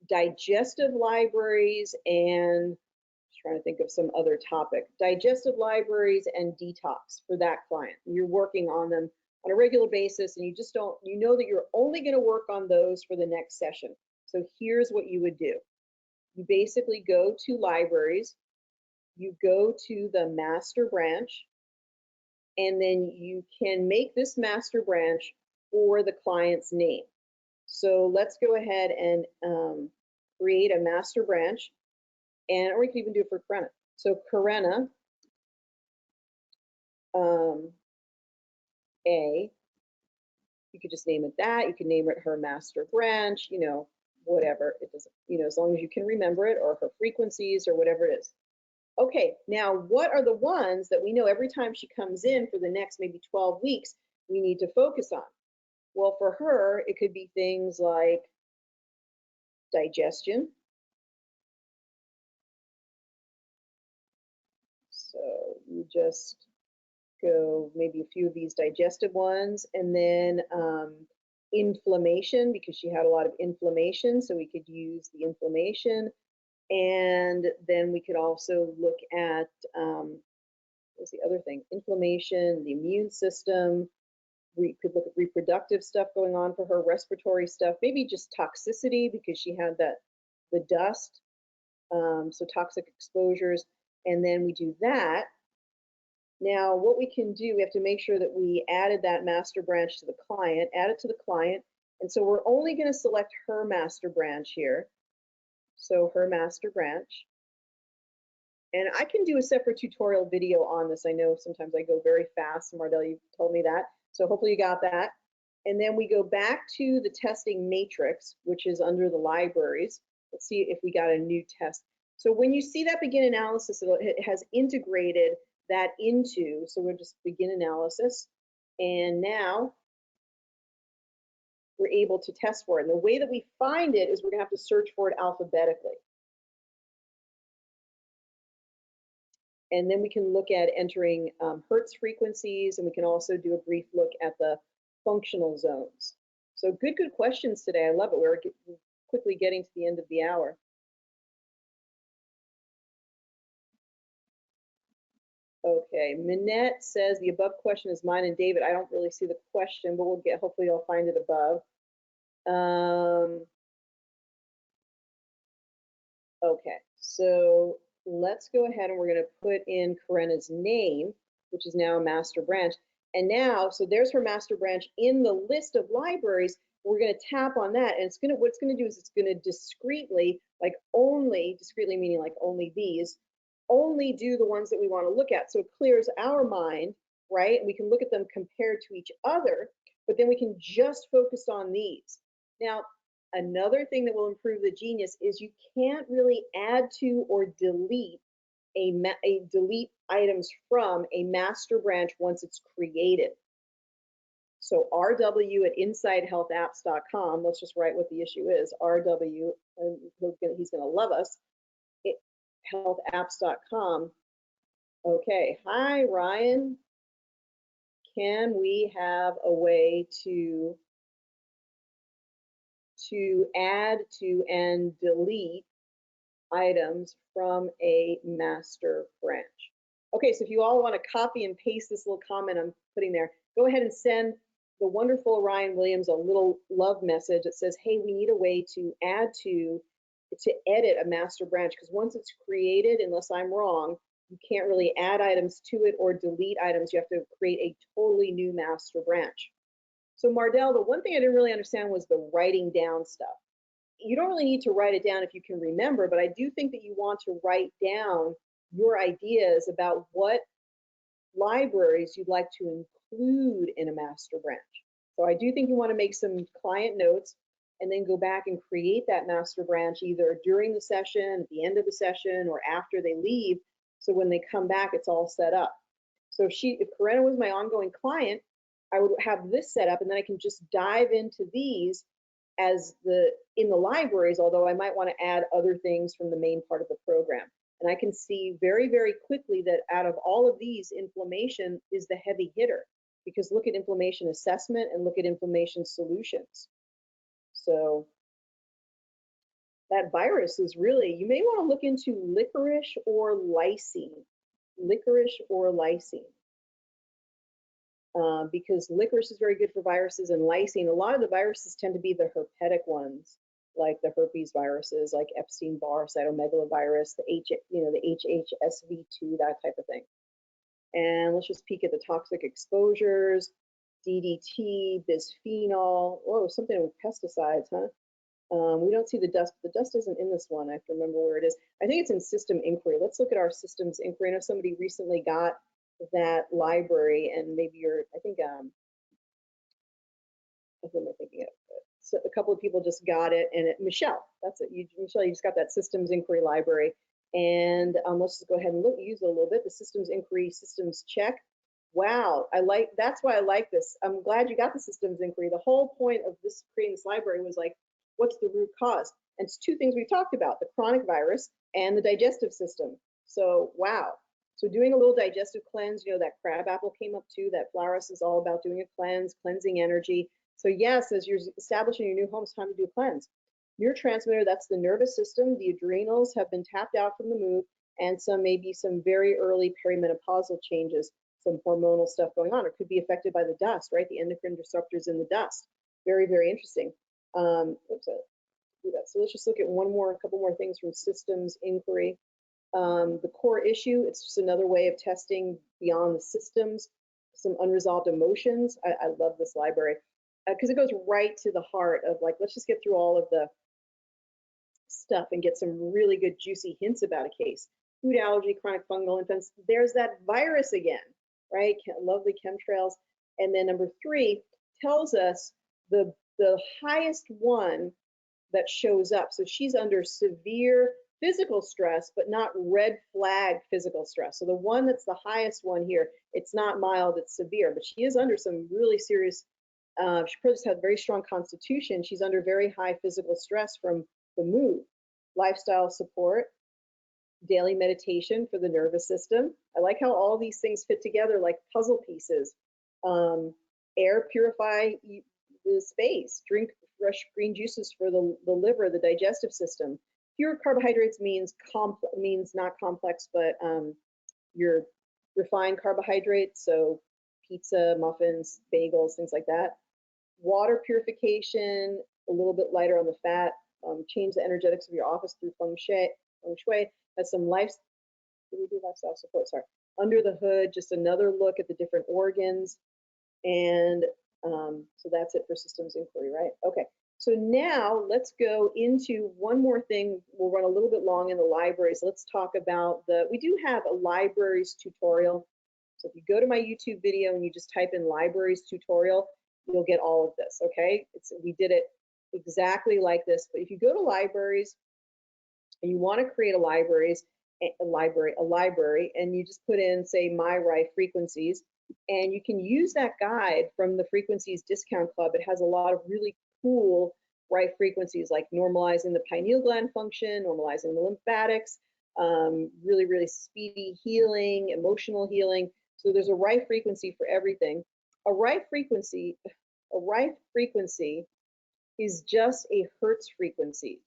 digestive libraries and, trying to think of some other topic, digestive libraries and detox for that client. You're working on them on a regular basis, and you just don't, you know that you're only going to work on those for the next session. So here's what you would do. You basically go to libraries, you go to the master branch, and then you can make this master branch for the client's name. So let's go ahead and create a master branch, or we can even do it for Karena. So Karena A, you could just name it that. You can name it her master branch, whatever. It doesn't, as long as you can remember it, or her frequencies, or whatever it is. Okay, now what are the ones that we know every time she comes in for the next maybe 12 weeks, we need to focus on? Well, for her, it could be things like digestion. So you just go maybe a few of these digestive ones, and then inflammation, because she had a lot of inflammation, so we could use the inflammation. And then we could also look at, what's the other thing? Inflammation, the immune system. We could look at reproductive stuff going on for her, respiratory stuff, maybe just toxicity, because she had the dust, so toxic exposures. And then we do that. Now, what we can do, we have to make sure that we added that master branch to the client, add it to the client. And so we're only going to select her master branch here. So her master branch. And I can do a separate tutorial video on this. I know sometimes I go very fast. Mardell, you told me that. So hopefully you got that. And then we go back to the testing matrix, which is under the libraries. Let's see if we got a new test. So when you see that begin analysis, it has integrated that into, so we'll just begin analysis. And now we're able to test for it. And the way that we find it is we're gonna have to search for it alphabetically. And then we can look at entering Hertz frequencies, and we can also do a brief look at the functional zones. So good questions today. I love it. We're quickly getting to the end of the hour. Okay, Minette says the above question is mine and David. I don't really see the question, but we'll get, hopefully I'll find it above. Okay, so let's go ahead and we're going to put in Karena's name, which is now a master branch. And now, so there's her master branch in the list of libraries. We're going to tap on that, and it's going to, what it's going to do is it's going to discreetly, like only, discreetly meaning like only these, only do the ones that we want to look at. So it clears our mind, right? And we can look at them compared to each other, but then we can just focus on these. Now, another thing that will improve the genius is you can't really add to or delete delete items from a master branch once it's created. So RW at InsideHealthApps.com, let's just write what the issue is, RW, and he's going to love us, healthapps.com. Okay, hi Ryan. Can we have a way to add to and delete items from a master branch. Okay, so if you all want to copy and paste this little comment I'm putting there, go ahead and send the wonderful Ryan Williams a little love message that says, hey, we need a way to add to edit a master branch, because once it's created, unless I'm wrong, you can't really add items to it or delete items. You have to create a totally new master branch. So Mardell, the one thing I didn't really understand was the writing down stuff. You don't really need to write it down if you can remember, but I do think that you want to write down your ideas about what libraries you'd like to include in a master branch. So I do think you want to make some client notes and then go back and create that master branch either during the session, at the end of the session, or after they leave. So when they come back, it's all set up. So if Corinna was my ongoing client, I would have this set up, and then I can just dive into these in the libraries, although I might want to add other things from the main part of the program. And I can see very, very quickly that out of all of these, inflammation is the heavy hitter, because look at inflammation assessment and look at inflammation solutions. So that virus is really, you may want to look into licorice or lysine. Licorice or lysine. Because licorice is very good for viruses, and lysine, a lot of the viruses tend to be the herpetic ones, like the herpes viruses, like Epstein-Barr, cytomegalovirus, the HHSV2, that type of thing. And let's just peek at the toxic exposures, DDT, bisphenol, whoa, something with pesticides, huh? We don't see the dust, but the dust isn't in this one. I have to remember where it is. I think it's in system inquiry. Let's look at our systems inquiry. I know somebody recently got that library, and maybe I think, what am I thinking of? So a couple of people just got it, and Michelle, that's it. Michelle, you just got that systems inquiry library. And let's just go ahead and use it a little bit. The systems inquiry, systems check. Wow, that's why I like this. I'm glad you got the systems inquiry. The whole point of this creating this library was like, what's the root cause? And it's two things we talked about, the chronic virus and the digestive system. So, wow. So doing a little digestive cleanse, that crab apple came up too, that Flowers is all about doing a cleanse, cleansing energy. So yes, as you're establishing your new home, it's time to do a cleanse. Neurotransmitter, that's the nervous system. The adrenals have been tapped out from the move, and maybe some very early perimenopausal changes, some hormonal stuff going on. It could be affected by the dust, right? The endocrine disruptors in the dust. Very, very interesting. Oops, I do that. So let's just look at a couple more things from systems inquiry. The core issue, it's just another way of testing beyond the systems, some unresolved emotions. I love this library because it goes right to the heart of like, let's just get through all of the stuff and get some really good juicy hints about a case. Food allergy, chronic fungal infections, there's that virus again, right? Lovely chemtrails. And then number 3 tells us the highest one that shows up. So she's under severe physical stress, but not red flag physical stress. So the one that's the highest one here, it's not mild, it's severe, but she is under some really serious, she probably just had a very strong constitution. She's under very high physical stress from the move. Lifestyle support, daily meditation for the nervous system. I like how all these things fit together like puzzle pieces. Air, purify the space. Drink fresh green juices for the liver, the digestive system. Fewer carbohydrates means not complex, but your refined carbohydrates, so pizza, muffins, bagels, things like that. Water purification, a little bit lighter on the fat. Change the energetics of your office through feng shui. Has some lifestyle support. Sorry. Under the hood, just another look at the different organs, and so that's it for systems inquiry, right? Okay. So now let's go into one more thing. We'll run a little bit long in the libraries. Let's talk about we do have a libraries tutorial. So if you go to my YouTube video and you just type in libraries tutorial, you'll get all of this, okay? We did it exactly like this, but if you go to libraries and you want to create a library, and you just put in, say, my RIFE frequencies, and you can use that guide from the Frequencies Discount Club. It has a lot of really cool RIFE frequencies like normalizing the pineal gland function, normalizing the lymphatics, really, really speedy healing, emotional healing. So there's a RIFE frequency for everything. A RIFE frequency is just a Hertz frequency.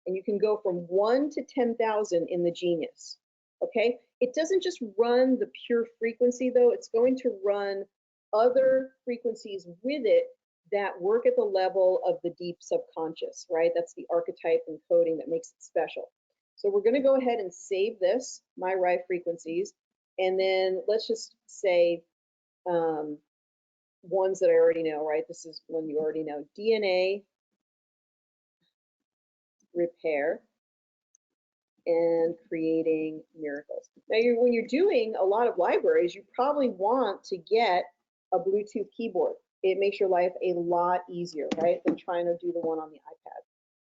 And you can go from 1 to 10,000 in the Genius, okay? It doesn't just run the pure frequency though, it's going to run other frequencies with it that work at the level of the deep subconscious, right? That's the archetype and coding that makes it special. So we're gonna go ahead and save this, my Rye frequencies, and then let's just say ones that I already know, right? This is one you already know. DNA repair and creating miracles. Now, when you're doing a lot of libraries, you probably want to get a Bluetooth keyboard. It makes your life a lot easier, right, than trying to do the one on the iPad.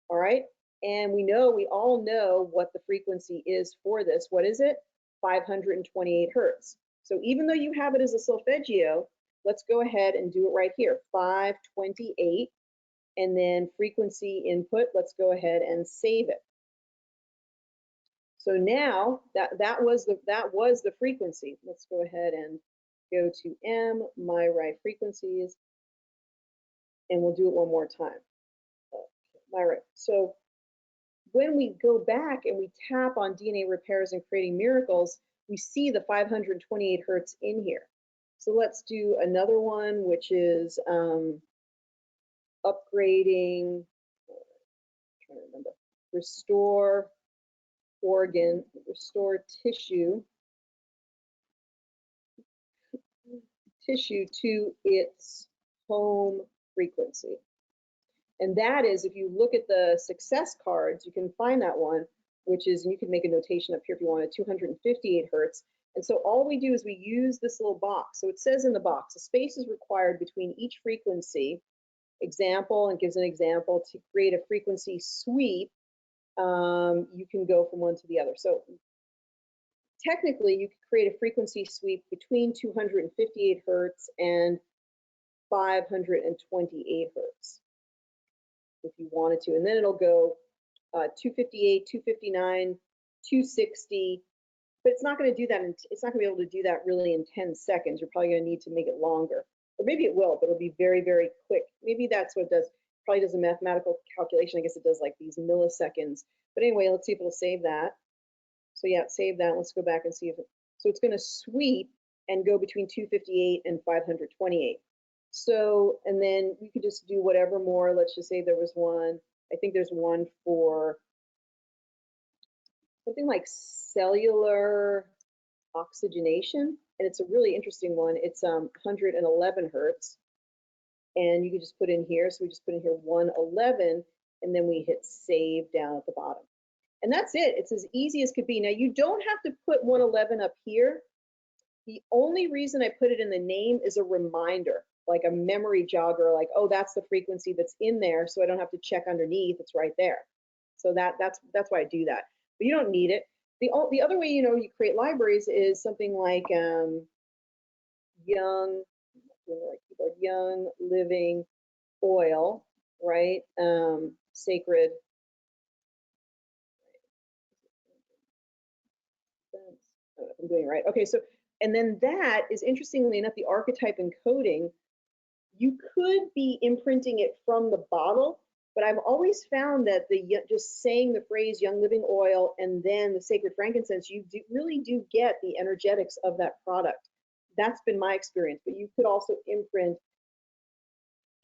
All right, and we all know what the frequency is for this. What is it? 528 hertz. So even though you have it as a solfeggio, let's go ahead and do it right here, 528, and then frequency input, let's go ahead and save it. So now that was the frequency. Let's go ahead and go to M, my Rye frequencies, and we'll do it one more time. My Rye. So when we go back and we tap on DNA repairs and creating miracles, we see the 528 hertz in here. So let's do another one, which is upgrading, I'm trying to remember, restore organ, restore tissue to its home frequency. And that is, if you look at the success cards, you can find that one, which is, and you can make a notation up here if you wanted, 258 hertz. And so all we do is we use this little box. So it says in the box, a space is required between each frequency, example, and gives an example to create a frequency sweep. You can go from one to the other. So technically, you could create a frequency sweep between 258 hertz and 528 hertz if you wanted to. And then it'll go 258, 259, 260. But it's not going to do that. It's not going to be able to do that really in 10 seconds. You're probably going to need to make it longer. Or maybe it will, but it'll be very, very quick. Maybe that's what it does. Probably does a mathematical calculation. I guess it does like these milliseconds. But anyway, let's see if it'll save that. So yeah, save that. Let's go back and see if it, so it's going to sweep and go between 258 and 528. So, and then you could just do whatever more. Let's just say there was one, I think there's one for something like cellular oxygenation. And it's a really interesting one. It's 111 hertz. And you can just put in here. So we just put in here 111, and then we hit save down at the bottom. And that's it. It's as easy as could be. Now, you don't have to put 111 up here. The only reason I put it in the name is a reminder, like a memory jogger, like, oh, that's the frequency that's in there, so I don't have to check underneath. It's right there. So that's why I do that. But you don't need it. The other way, you create libraries is something like young living oil, right? Sacred. I don't know if I'm doing it right. Okay, so, and then that is, interestingly enough, the archetype encoding, you could be imprinting it from the bottle, but I've always found that just saying the phrase young living oil and then the sacred frankincense, you really do get the energetics of that product. That's been my experience, but you could also imprint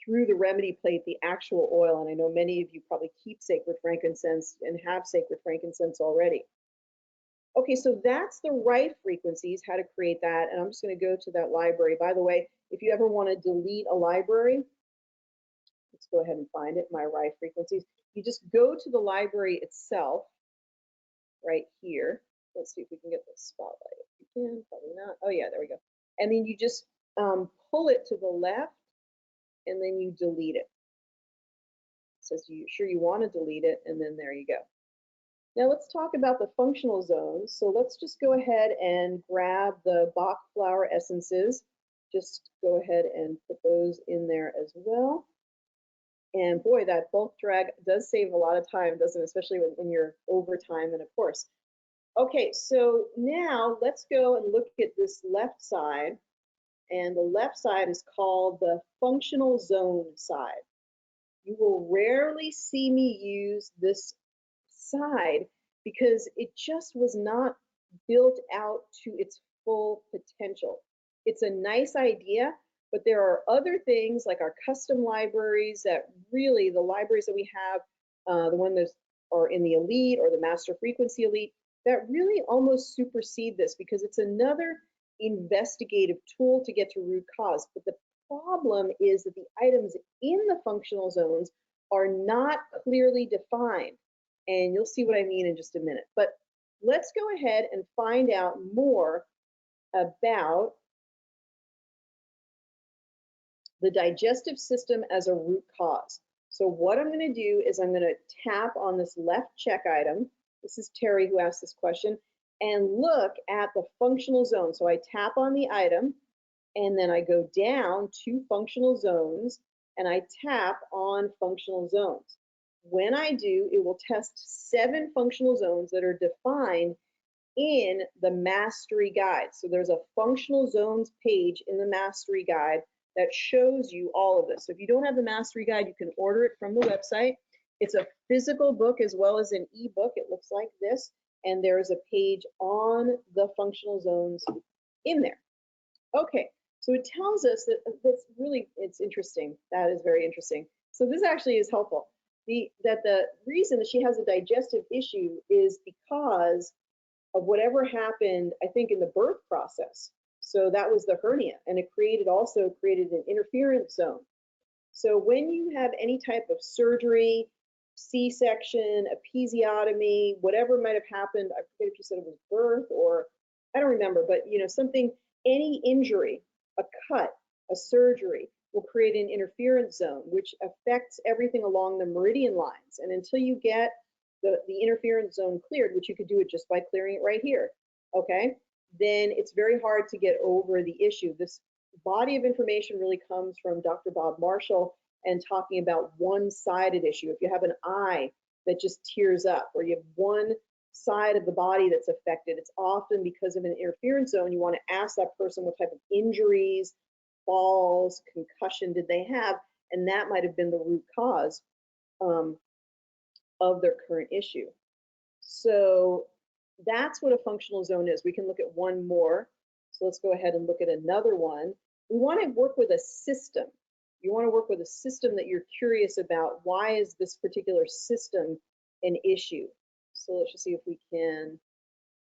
through the remedy plate the actual oil, and I know many of you probably keep sacred frankincense and have sacred frankincense already. Okay, so that's the right frequencies, how to create that, and I'm just going to go to that library. By the way, if you ever want to delete a library, let's go ahead and find it, my Rye frequencies. You just go to the library itself, right here. Let's see if we can get the spotlight. If you can, probably not. Oh yeah, there we go. And then you just pull it to the left, and then you delete it. It says you sure you want to delete it, and then there you go. Now let's talk about the functional zones. So let's just go ahead and grab the Bach flower essences. Just go ahead and put those in there as well. And boy, that bulk drag does save a lot of time, doesn't it? Especially when you're over time and of course. Okay, so now let's go and look at this left side. And the left side is called the functional zone side. You will rarely see me use this side because it just was not built out to its full potential. It's a nice idea, but there are other things like our custom libraries that really, the libraries that we have, the ones that are in the Elite or the Master Frequency Elite, that really almost supersede this because it's another investigative tool to get to root cause. But the problem is that the items in the functional zones are not clearly defined. And you'll see what I mean in just a minute. But let's go ahead and find out more about the digestive system as a root cause. So what I'm going to do is I'm going to tap on this left check item. This is Terry who asked this question, and look at the functional zone. So I tap on the item, and then I go down to functional zones, and I tap on functional zones. When I do, it will test 7 functional zones that are defined in the Mastery Guide. So there's a functional zones page in the Mastery Guide that shows you all of this. So if you don't have the Mastery Guide, you can order it from the website. It's a physical book as well as an ebook. It looks like this, and there's a page on the functional zones in there. Okay, so it tells us that that's really, it's interesting. That is very interesting. So this actually is helpful. That the reason that she has a digestive issue is because of whatever happened, I think, in the birth process. So that was the hernia, and it also created an interference zone. So when you have any type of surgery, C-section, episiotomy, whatever might have happened, I forget if you said it was birth or I don't remember, but something, any injury, a cut, a surgery will create an interference zone, which affects everything along the meridian lines. And until you get the interference zone cleared, which you could do it just by clearing it right here, okay, then it's very hard to get over the issue. This body of information really comes from Dr. Bob Marshall and talking about one-sided issue. If you have an eye that just tears up, or you have one side of the body that's affected, it's often because of an interference zone. You want to ask that person what type of injuries, falls, concussion did they have, and that might have been the root cause of their current issue. So that's what a functional zone is. We can look at one more. So let's go ahead and look at another one. We want to work with a system. You want to work with a system that you're curious about. Why is this particular system an issue? So let's just see if we can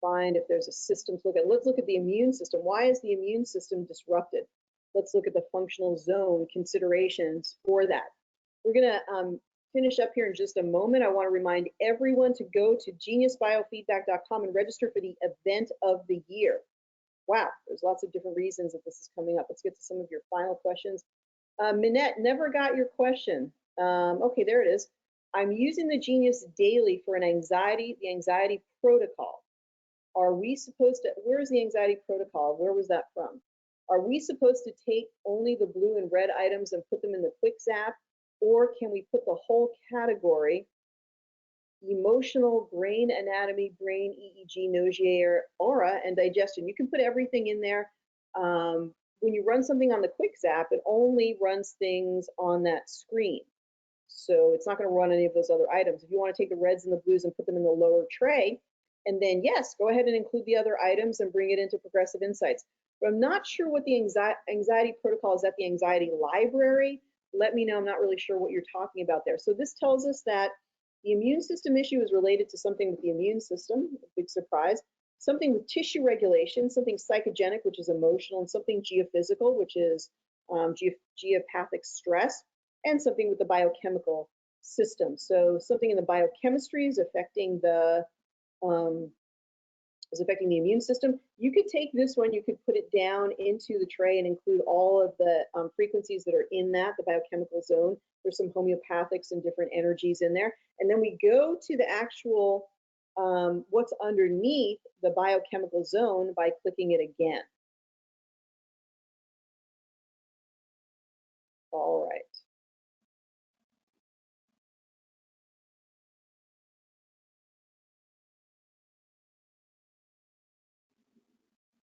find if there's a system to look at. Let's look at the immune system. Why is the immune system disrupted? Let's look at the functional zone considerations for that. We're going to finish up here in just a moment. I want to remind everyone to go to geniusbiofeedback.com and register for the event of the year. Wow, there's lots of different reasons that this is coming up. Let's get to some of your final questions. Minette, never got your question. Okay, there it is. I'm using the Genius daily for the anxiety protocol. Are we supposed to, where's the anxiety protocol? Where was that from? Are we supposed to take only the blue and red items and put them in the quick zap? Or can we put the whole category, emotional, brain anatomy, brain EEG, nausea, aura, and digestion? You can put everything in there. When you run something on the quick zap, it only runs things on that screen. So it's not going to run any of those other items. If you want to take the reds and the blues and put them in the lower tray, and then yes, go ahead and include the other items and bring it into Progressive Insights. But I'm not sure what the anxiety protocol is at the anxiety library. Let me know. I'm not really sure what you're talking about there. So this tells us that the immune system issue is related to something with the immune system, a big surprise, something with tissue regulation, something psychogenic, which is emotional, and something geophysical, which is geopathic stress, and something with the biochemical system. So something in the biochemistry is affecting the immune system. You could take this one, you could put it down into the tray and include all of the frequencies that are in that, the biochemical zone. There's some homeopathics and different energies in there. And then we go to the actual, what's underneath the biochemical zone by clicking it again. All right.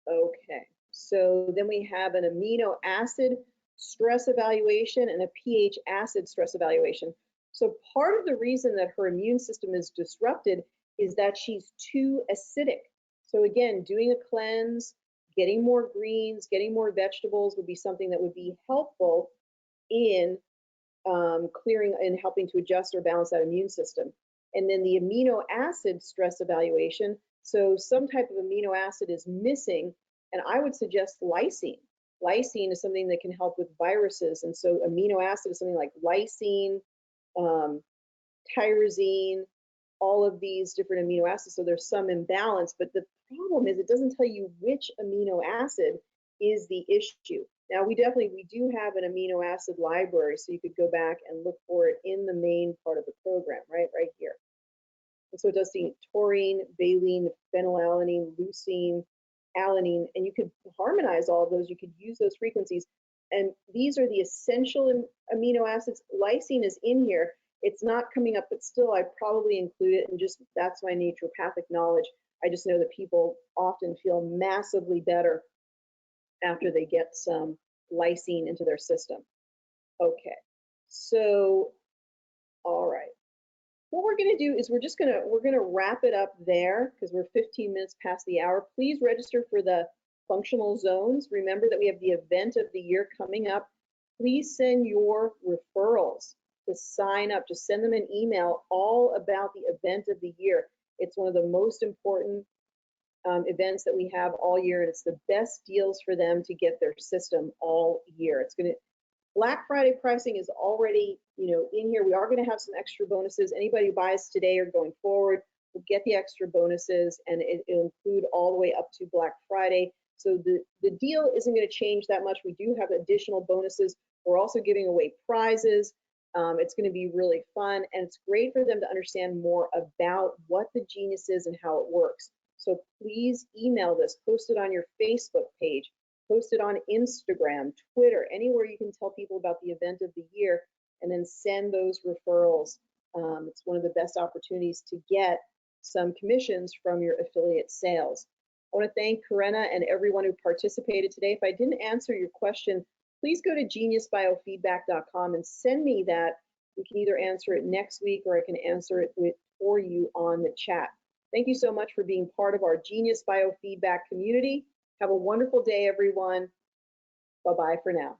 Okay, so then we have an amino acid stress evaluation and a pH acid stress evaluation. So part of the reason that her immune system is disrupted is that she's too acidic. So again, doing a cleanse, getting more greens, getting more vegetables would be something that would be helpful in clearing and helping to adjust or balance that immune system. And then the amino acid stress evaluation. So some type of amino acid is missing, and I would suggest lysine. Lysine is something that can help with viruses, and so amino acid is something like lysine, tyrosine, all of these different amino acids. So there's some imbalance, but the problem is it doesn't tell you which amino acid is the issue. Now we do have an amino acid library, so you could go back and look for it in the main part of the program, right here. And so it does see taurine, valine, phenylalanine, leucine, alanine, and you could harmonize all of those. You could use those frequencies. And these are the essential amino acids. Lysine is in here. It's not coming up, but still I probably include it, and just that's my naturopathic knowledge. I just know that people often feel massively better after they get some lysine into their system. Okay, so, all right. What we're gonna do is we're gonna wrap it up there because we're 15 minutes past the hour. Please register for the functional zones. Remember that we have the event of the year coming up. Please send your referrals to sign up. Just send them an email all about the event of the year. It's one of the most important events that we have all year, and it's the best deals for them to get their system all year. Black Friday pricing is already, in here. We are going to have some extra bonuses. Anybody who buys today or going forward will get the extra bonuses, and it'll include all the way up to Black Friday. So the deal isn't going to change that much. We do have additional bonuses. We're also giving away prizes. It's going to be really fun, and it's great for them to understand more about what the Genius is and how it works. So please email this, post it on your Facebook page, post it on Instagram, Twitter, anywhere you can tell people about the event of the year, and then send those referrals. It's one of the best opportunities to get some commissions from your affiliate sales. I want to thank Corinna and everyone who participated today. If I didn't answer your question, please go to geniusbiofeedback.com and send me that. We can either answer it next week or I can answer it for you on the chat. Thank you so much for being part of our Genius Biofeedback community. Have a wonderful day, everyone. Bye-bye for now.